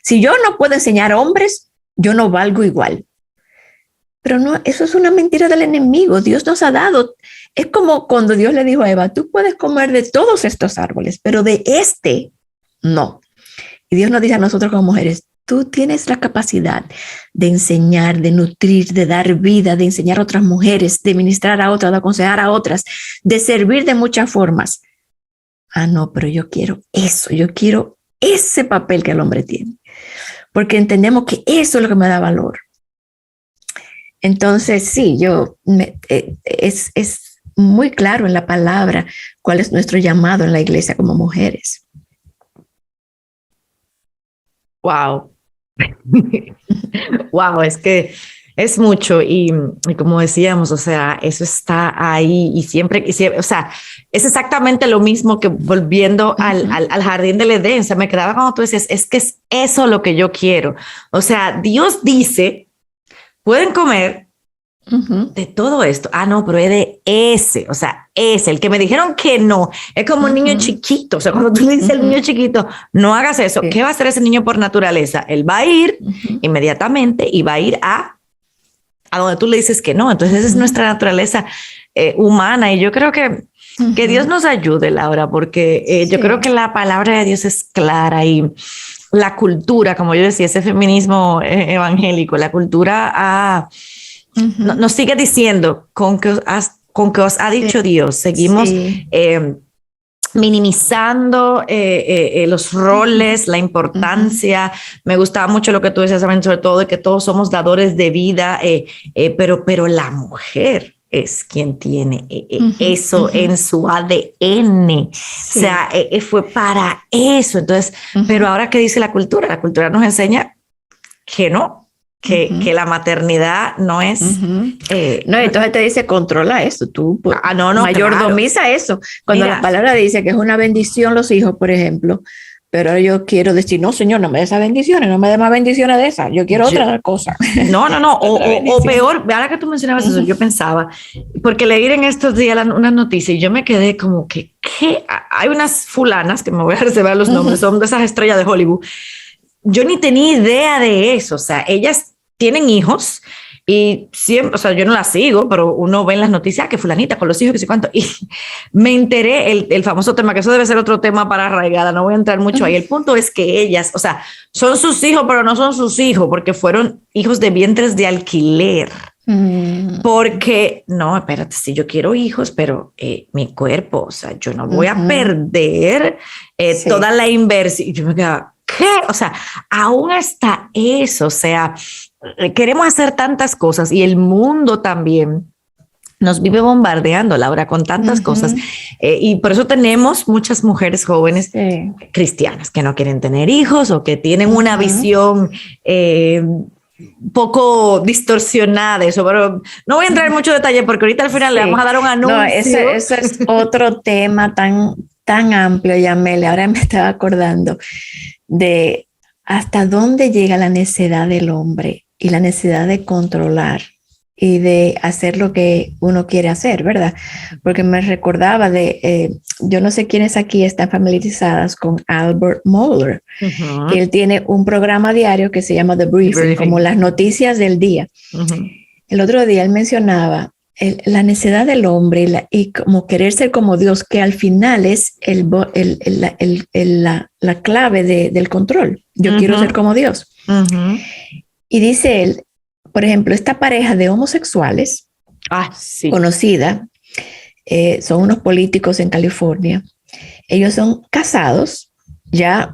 Si yo no puedo enseñar a hombres, yo no valgo igual. Pero no, eso es una mentira del enemigo. Dios nos ha dado, es como cuando Dios le dijo a Eva, tú puedes comer de todos estos árboles, pero de este no. Y Dios nos dice a nosotros como mujeres, tú tienes la capacidad de enseñar, de nutrir, de dar vida, de enseñar a otras mujeres, de ministrar a otras, de aconsejar a otras, de servir de muchas formas. Ah, no, pero yo quiero eso, yo quiero ese papel que el hombre tiene, porque entendemos que eso es lo que me da valor. Entonces, sí, es muy claro en la palabra cuál es nuestro llamado en la iglesia como mujeres. Wow. Wow, es que es mucho y como decíamos, o sea, eso está ahí y siempre, o sea, es exactamente lo mismo que volviendo al jardín del Edén. O sea, me quedaba cuando tú decías, es que es eso lo que yo quiero. O sea, Dios dice, pueden comer de todo esto. Ah, no, pero es de ese, o sea, ese, el que me dijeron que no, es como un niño chiquito. O sea, cuando tú le dices al niño chiquito, no hagas eso, ¿qué va a hacer ese niño por naturaleza? Él va a ir inmediatamente y va a ir a donde tú le dices que no. Entonces esa es nuestra naturaleza humana. Y yo creo que Dios nos ayude, Laura, porque yo creo que la palabra de Dios es clara y la cultura, como yo decía, ese feminismo evangélico, la cultura nos sigue diciendo con que os ha dicho Dios, seguimos minimizando los roles, la importancia. Me gustaba mucho lo que tú decías, sobre todo de que todos somos dadores de vida, pero la mujer es quien tiene eso en su ADN. Sí. O sea, fue para eso. Entonces, pero ahora, ¿qué dice la cultura? La cultura nos enseña que no. Que la maternidad no es... no, entonces te dice, controla eso, tú mayordomiza claro. Eso. Cuando la palabra dice que es una bendición los hijos, por ejemplo, pero yo quiero decir, no, Señor, no me des esas bendiciones, no me des más bendiciones de esas, yo quiero otra cosa. No, o peor, ahora que tú mencionabas eso, yo pensaba, porque leí en estos días unas noticias y yo me quedé como que, ¿qué? Hay unas fulanas, que me voy a reservar los nombres, son de esas estrellas de Hollywood. Yo ni tenía idea de eso, o sea, ellas tienen hijos y siempre, o sea, yo no las sigo, pero uno ve en las noticias que fulanita con los hijos, que sé cuánto, y me enteré el famoso tema, que eso debe ser otro tema para arraigada, no voy a entrar mucho ahí. El punto es que ellas, o sea, son sus hijos, pero no son sus hijos, porque fueron hijos de vientres de alquiler. Porque, no, espérate, si yo quiero hijos, pero mi cuerpo, o sea, yo no voy a perder toda la inversión. Y yo me quedaba, ¿qué? O sea, aún hasta eso, o sea, queremos hacer tantas cosas y el mundo también nos vive bombardeando, Laura, con tantas cosas. Y por eso tenemos muchas mujeres jóvenes cristianas que no quieren tener hijos o que tienen una visión poco distorsionada de eso, pero no voy a entrar en mucho detalle porque ahorita al final le vamos a dar un anuncio. No, ese es otro tema tan amplio, Yamel. Ahora me estaba acordando de hasta dónde llega la necesidad del hombre y la necesidad de controlar y de hacer lo que uno quiere hacer, ¿verdad? Porque me recordaba yo no sé quiénes aquí están familiarizadas con Albert Mohler, que él tiene un programa diario que se llama The Briefing, como las noticias del día. El otro día él mencionaba la necesidad del hombre y como querer ser como Dios, que al final es la clave del control. Yo quiero ser como Dios. Y dice él, por ejemplo, esta pareja de homosexuales conocida, son unos políticos en California. Ellos son casados, ya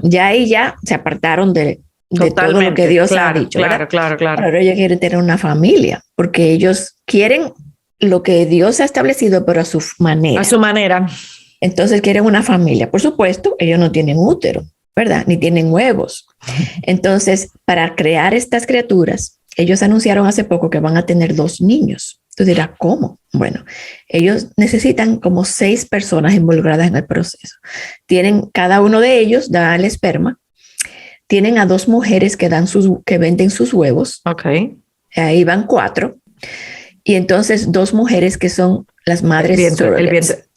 se apartaron de todo lo que Dios ha dicho. Claro. Pero ellos quieren tener una familia, porque ellos quieren lo que Dios ha establecido, pero a su manera. A su manera. Entonces quieren una familia. Por supuesto, ellos no tienen útero, ¿verdad? Ni tienen huevos. Entonces, para crear estas criaturas, ellos anunciaron hace poco que van a tener 2 niños. Tú dirás, ¿cómo? Bueno, ellos necesitan como 6 personas involucradas en el proceso. Cada uno de ellos da el esperma. Tienen a 2 mujeres que venden sus huevos. Okay. Ahí van 4. Y entonces 2 mujeres que son las madres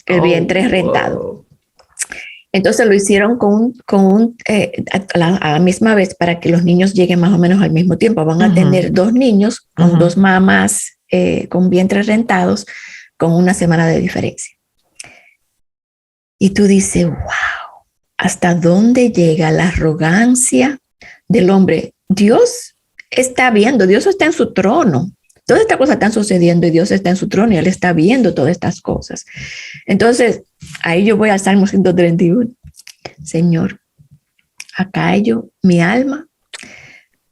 el vientre rentado. Entonces lo hicieron a la misma vez para que los niños lleguen más o menos al mismo tiempo. Van a tener 2 niños con 2 mamás con vientres rentados con 1 semana de diferencia. Y tú dices, wow, ¿hasta dónde llega la arrogancia del hombre? Dios está viendo, Dios está en su trono. Todas estas cosas están sucediendo y Dios está en su trono y Él está viendo todas estas cosas. Entonces, ahí yo voy al Salmo 131. Señor, acallo mi alma.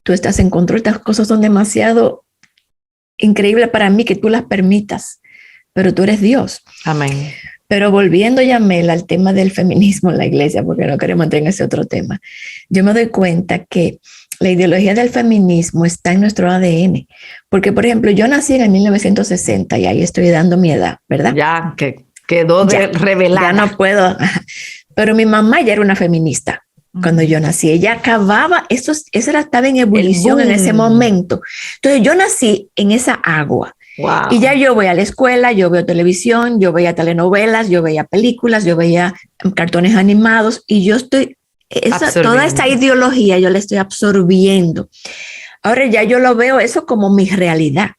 Tú estás en control. Estas cosas son demasiado increíbles para mí que tú las permitas, pero tú eres Dios. Amén. Pero volviendo, Yamel, al tema del feminismo en la iglesia, porque no queremos entrar en ese otro tema, yo me doy cuenta que la ideología del feminismo está en nuestro ADN. Porque, por ejemplo, yo nací en el 1960 y ahí estoy dando mi edad, ¿verdad? Ya, que quedó revelada. Ya no puedo. Pero mi mamá ya era una feminista cuando yo nací. Ella acababa, estaba en ebullición en ese momento. Entonces yo nací en esa agua. Wow. Y ya yo voy a la escuela, yo veo televisión, yo veía telenovelas, yo veía películas, yo veía cartones animados y yo estoy... toda esta ideología yo la estoy absorbiendo. Ahora ya yo lo veo eso como mi realidad.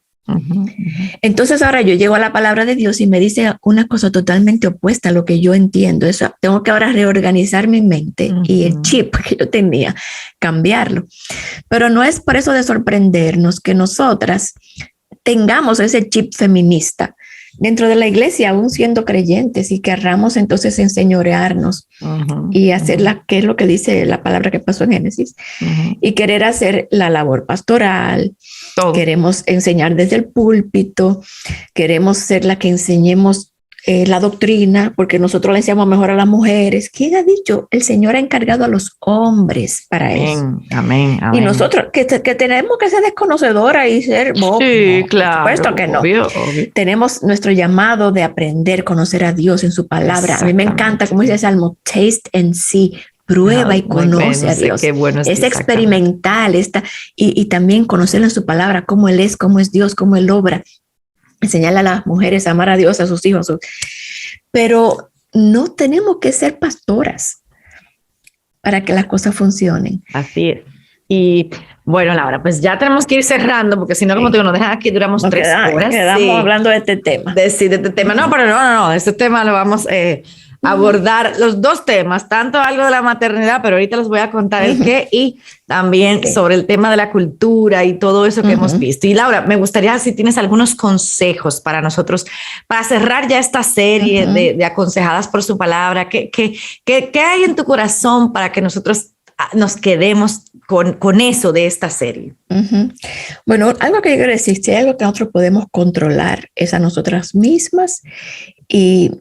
Entonces ahora yo llego a la palabra de Dios y me dice una cosa totalmente opuesta a lo que yo entiendo. Eso, tengo que ahora reorganizar mi mente y el chip que yo tenía, cambiarlo. Pero no es por eso de sorprendernos que nosotras tengamos ese chip feminista dentro de la iglesia, aún siendo creyentes, y querramos entonces enseñorearnos y hacer qué es lo que dice la palabra que pasó en Génesis, y querer hacer la labor pastoral. Todo. Queremos enseñar desde el púlpito, queremos ser la que enseñemos la doctrina, porque nosotros le enseñamos mejor a las mujeres. ¿Quién ha dicho? El Señor ha encargado a los hombres para eso. Amén. Y nosotros que tenemos que ser desconocedoras y ser... Sí, claro. Por supuesto que no. Obvio. Tenemos nuestro llamado de aprender, conocer a Dios en su palabra. A mí me encanta, como dice el Salmo, taste and see. Prueba y conoce a Dios. Qué bueno es experimental. Y también conocerlo en su palabra, cómo Él es, cómo es Dios, cómo Él obra. Enseñarle a las mujeres a amar a Dios, a sus hijos. Pero no tenemos que ser pastoras para que las cosas funcionen. Así es. Y bueno, Laura, pues ya tenemos que ir cerrando, porque si no, como te digo, nos dejan aquí, duramos 3 horas. Quedamos hablando de este tema. De este tema. No, pero no, este tema lo vamos a abordar, los 2 temas, tanto algo de la maternidad, pero ahorita les voy a contar el qué, y también sobre el tema de la cultura y todo eso que hemos visto. Y Laura, me gustaría si tienes algunos consejos para nosotros, para cerrar ya esta serie de aconsejadas por su palabra. ¿Qué hay en tu corazón para que nosotros nos quedemos con eso de esta serie? Bueno, algo que yo quiero decir, si hay algo que nosotros podemos controlar es a nosotras mismas, y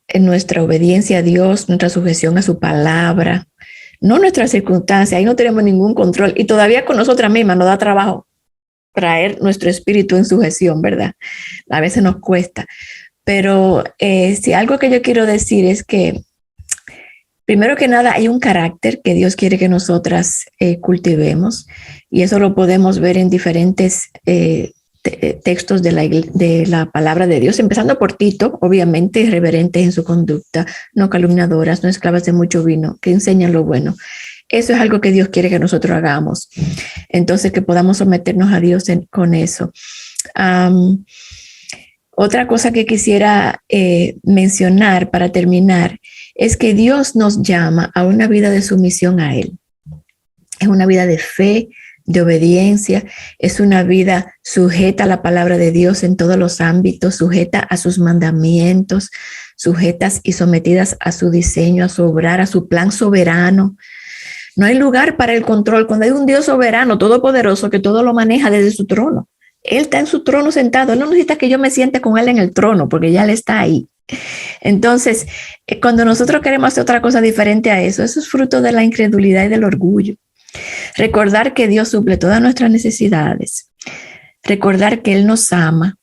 en nuestra obediencia a Dios, nuestra sujeción a su palabra, no nuestras circunstancias. Ahí no tenemos ningún control, y todavía con nosotras mismas nos da trabajo traer nuestro espíritu en sujeción, ¿verdad? A veces nos cuesta, pero si algo que yo quiero decir es que primero que nada hay un carácter que Dios quiere que nosotras cultivemos, y eso lo podemos ver en diferentes textos de la palabra de Dios, empezando por Tito, obviamente reverentes en su conducta, no calumniadoras, no esclavas de mucho vino, que enseñan lo bueno. Eso es algo que Dios quiere que nosotros hagamos. Entonces, que podamos someternos a Dios con eso. Otra cosa que quisiera mencionar para terminar es que Dios nos llama a una vida de sumisión a Él. Es una vida de fe, de obediencia, es una vida sujeta a la palabra de Dios en todos los ámbitos, sujeta a sus mandamientos, sujetas y sometidas a su diseño, a su obrar, a su plan soberano. No hay lugar para el control. Cuando hay un Dios soberano, todopoderoso, que todo lo maneja desde su trono. Él está en su trono sentado. Él no necesita que yo me siente con Él en el trono, porque ya Él está ahí. Entonces, cuando nosotros queremos hacer otra cosa diferente a eso es fruto de la incredulidad y del orgullo. Recordar que Dios suple todas nuestras necesidades. Recordar que Él nos ama,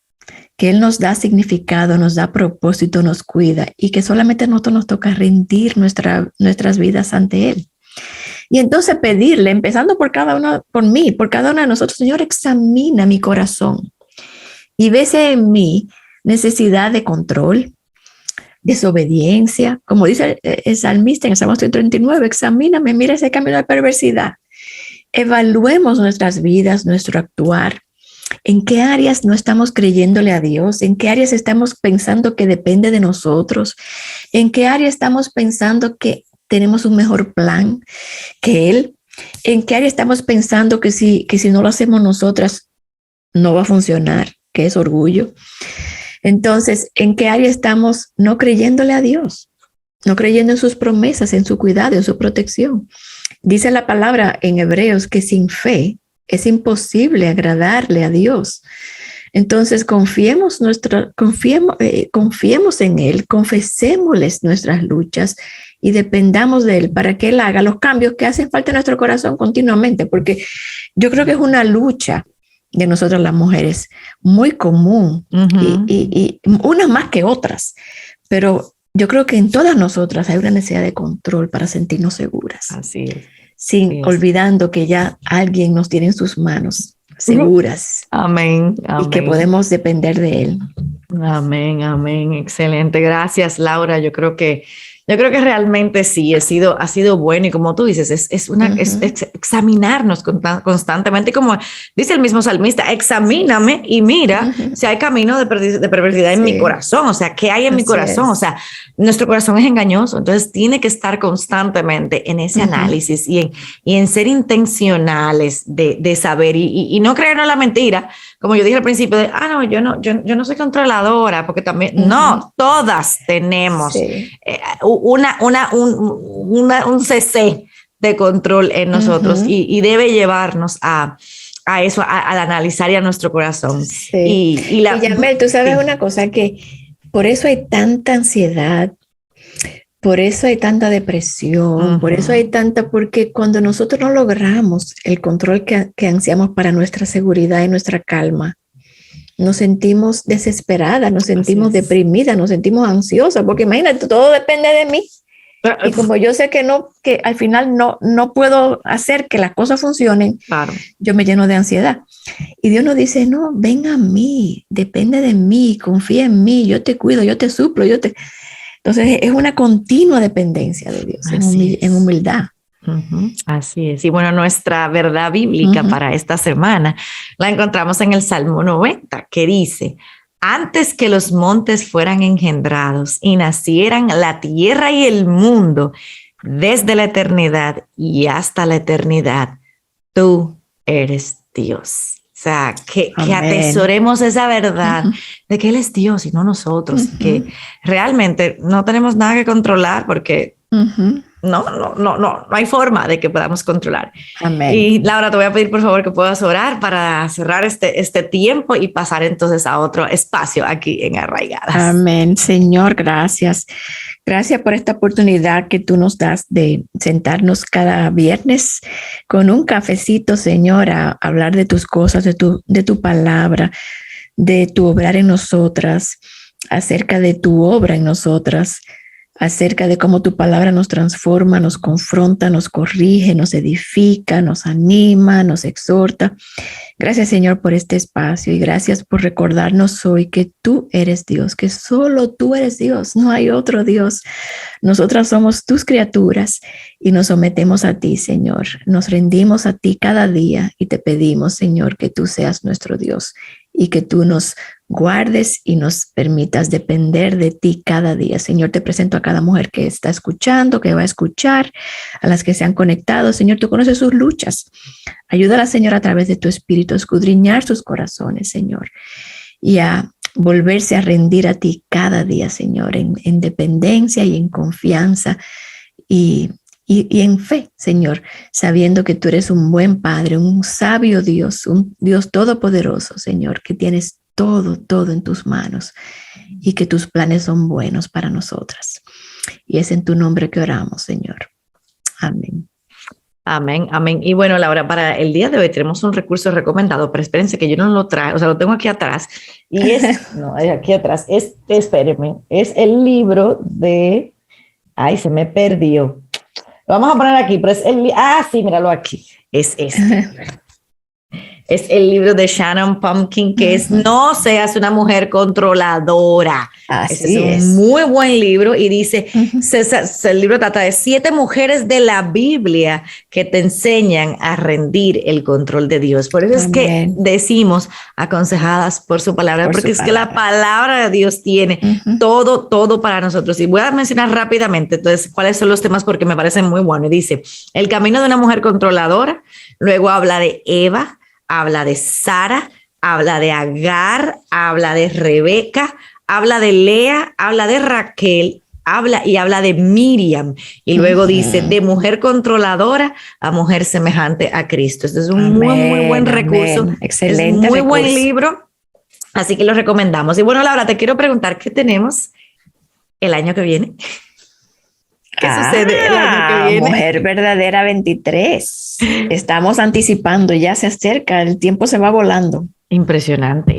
que Él nos da significado, nos da propósito, nos cuida, y que solamente a nosotros nos toca rendir nuestras vidas ante Él. Y entonces pedirle, empezando por cada uno, por mí, por cada uno de nosotros: Señor, examina mi corazón y vese en mí necesidad de control, desobediencia. Como dice el salmista en el Salmo 139, examíname, mira ese camino de perversidad. Evaluemos nuestras vidas, nuestro actuar. ¿En qué áreas no estamos creyéndole a Dios? ¿En qué áreas estamos pensando que depende de nosotros? ¿En qué área estamos pensando que tenemos un mejor plan que Él? ¿En qué área estamos pensando que si no lo hacemos nosotras no va a funcionar? Que es orgullo. Entonces, ¿en qué área estamos no creyéndole a Dios? No creyendo en sus promesas, en su cuidado, en su protección. Dice la palabra en Hebreos que sin fe es imposible agradarle a Dios. Entonces, confiemos en Él, confesémosles nuestras luchas y dependamos de Él para que Él haga los cambios que hacen falta en nuestro corazón continuamente, porque yo creo que es una lucha de nosotras las mujeres muy común, y unas más que otras, pero yo creo que en todas nosotras hay una necesidad de control para sentirnos seguras. Así es. Sin olvidando que ya alguien nos tiene en sus manos seguras. Amén. Y que podemos depender de Él. Amén. Excelente. Gracias, Laura. Yo creo que Yo creo que realmente sí, ha sido bueno y como tú dices, es examinarnos constantemente, como dice el mismo salmista, examíname y mira si hay camino de perversidad en mi corazón, o sea, ¿qué hay en mi corazón? O sea, nuestro corazón es engañoso, entonces tiene que estar constantemente en ese análisis y en ser intencionales de saber y no creernos la mentira, como yo dije al principio, no, yo no soy controladora, porque también, no, todas tenemos un CC de control en nosotros y debe llevarnos a eso, al analizar y a nuestro corazón. Sí. Y Yamel, tú sabes una cosa, que por eso hay tanta ansiedad, por eso hay tanta depresión, por eso hay porque cuando nosotros no logramos el control que ansiamos para nuestra seguridad y nuestra calma, nos sentimos desesperadas, nos sentimos deprimidas, nos sentimos ansiosas, porque imagínate, todo depende de mí. Y como yo sé que al final no puedo hacer que las cosas funcionen, yo me lleno de ansiedad. Y Dios nos dice, no, ven a mí, depende de mí, confía en mí, yo te cuido, yo te suplo, Entonces es una continua dependencia de Dios, en humildad. Así es. Y bueno, nuestra verdad bíblica para esta semana la encontramos en el Salmo 90, que dice: antes que los montes fueran engendrados y nacieran la tierra y el mundo, desde la eternidad y hasta la eternidad, tú eres Dios. O sea, que atesoremos esa verdad de que Él es Dios y no nosotros, que realmente no tenemos nada que controlar porque no hay forma de que podamos controlar. Amén. Y Laura, te voy a pedir por favor que puedas orar para cerrar este tiempo y pasar entonces a otro espacio aquí en Arraigadas. Amén. Señor, gracias. Gracias por esta oportunidad que tú nos das de sentarnos cada viernes con un cafecito, Señor, a hablar de tus cosas, de tu palabra, de tu obrar en nosotras, acerca de tu obra en nosotras, acerca de cómo tu palabra nos transforma, nos confronta, nos corrige, nos edifica, nos anima, nos exhorta. Gracias, Señor, por este espacio y gracias por recordarnos hoy que tú eres Dios, que solo tú eres Dios, no hay otro Dios. Nosotras somos tus criaturas y nos sometemos a ti, Señor. Nos rendimos a ti cada día y te pedimos, Señor, que tú seas nuestro Dios y que tú nos guardes y nos permitas depender de ti cada día. Señor, te presento a cada mujer que está escuchando, que va a escuchar, a las que se han conectado. Señor, tú conoces sus luchas. Ayúdala, Señor, a través de tu Espíritu a escudriñar sus corazones, Señor, y a volverse a rendir a ti cada día, Señor, en dependencia y en confianza y en fe, Señor, sabiendo que tú eres un buen Padre, un sabio Dios, un Dios todopoderoso, Señor, que tienes todo en tus manos y que tus planes son buenos para nosotras. Y es en tu nombre que oramos, Señor. Amén. Amén, amén. Y bueno, Laura, para el día de hoy tenemos un recurso recomendado, pero espérense que yo no lo traigo, o sea, lo tengo aquí atrás. Y aquí atrás, espérenme, es el libro de, se me perdió. Lo vamos a poner aquí, pero es sí, míralo aquí, es este. Es el libro de Shannon Pumpkin, que es No seas una mujer controladora. Así es un muy buen libro y dice, el libro trata de 7 mujeres de la Biblia que te enseñan a rendir el control de Dios. Por eso es que decimos aconsejadas por su palabra, porque es que la palabra de Dios tiene todo para nosotros. Y voy a mencionar rápidamente, entonces, cuáles son los temas porque me parecen muy buenos. Y dice, el camino de una mujer controladora, luego habla de Eva, habla de Sara, habla de Agar, habla de Rebeca, habla de Lea, habla de Raquel, habla de Miriam. Y luego dice, de mujer controladora a mujer semejante a Cristo. Este es un muy buen recurso. Excelente. Es muy buen libro. Así que lo recomendamos. Y bueno, Laura, te quiero preguntar, ¿qué tenemos el año que viene? ¿Qué sucede el año que viene? Mujer Verdadera 23. Estamos anticipando, ya se acerca, el tiempo se va volando. Impresionante.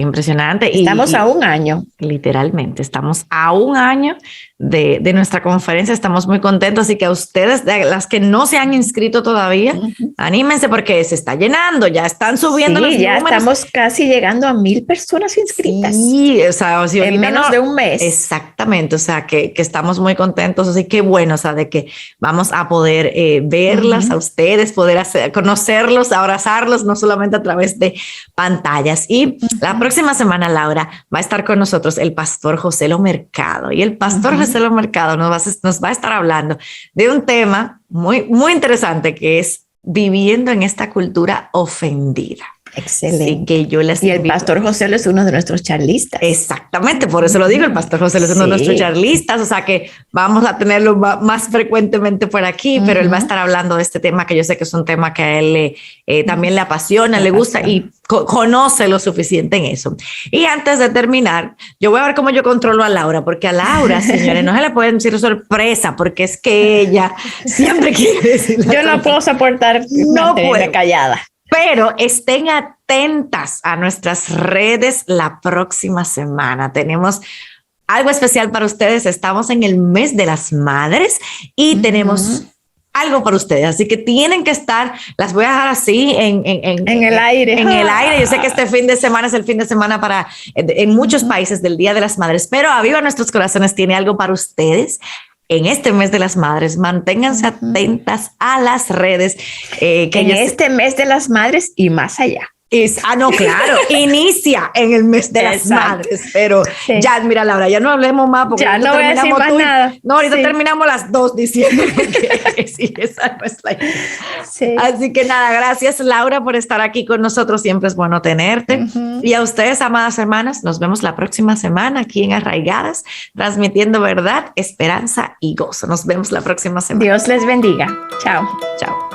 Estamos a un año. Literalmente, estamos a un año de nuestra conferencia. Estamos muy contentos, así que a ustedes, de las que no se han inscrito todavía, anímense porque se está llenando, ya están subiendo los ya números. Estamos casi llegando a 1,000 personas inscritas. Sí, o sea, si en menos de un mes. Exactamente, o sea, que estamos muy contentos, así que bueno, o sea, de que vamos a poder verlas a ustedes, poder conocerlos, abrazarlos, no solamente a través de pantallas. Y la próxima semana, Laura, va a estar con nosotros el pastor José Mercado, y el pastor José Mercado nos va a estar hablando de un tema muy, muy interesante, que es viviendo en esta cultura ofendida. Excelente. Así que yo les y el pastor José es uno de nuestros charlistas. Exactamente, por eso lo digo, el pastor José es uno de nuestros charlistas, o sea que vamos a tenerlo más frecuentemente por aquí, pero él va a estar hablando de este tema, que yo sé que es un tema que a él también le apasiona, le gusta y conoce lo suficiente en eso. Y antes de terminar, yo voy a ver cómo yo controlo a Laura, porque a Laura, señores, no se le pueden decir sorpresa, porque es que ella siempre quiere decir yo no puedo soportar mantenerme callada. Pero estén atentas a nuestras redes la próxima semana. Tenemos algo especial para ustedes. Estamos en el mes de las madres y tenemos algo para ustedes. Así que tienen que estar, las voy a dejar así en el aire. En el aire. Yo sé que este fin de semana es el fin de semana en muchos países del Día de las Madres, pero Aviva Nuestros Corazones tiene algo para ustedes. En este mes de las madres, manténganse atentas a las redes. Este mes de las madres y más allá. No, claro, inicia en el mes de las madres, pero ya, mira, Laura, ya no hablemos más porque ya no voy a decir más nada. No, ahorita terminamos las 2 diciendo que sí, esa no es la idea. Así que nada, gracias, Laura, por estar aquí con nosotros. Siempre es bueno tenerte. Y a ustedes, amadas hermanas, nos vemos la próxima semana aquí en Arraigadas, transmitiendo verdad, esperanza y gozo. Nos vemos la próxima semana. Dios les bendiga. Chao. Chao.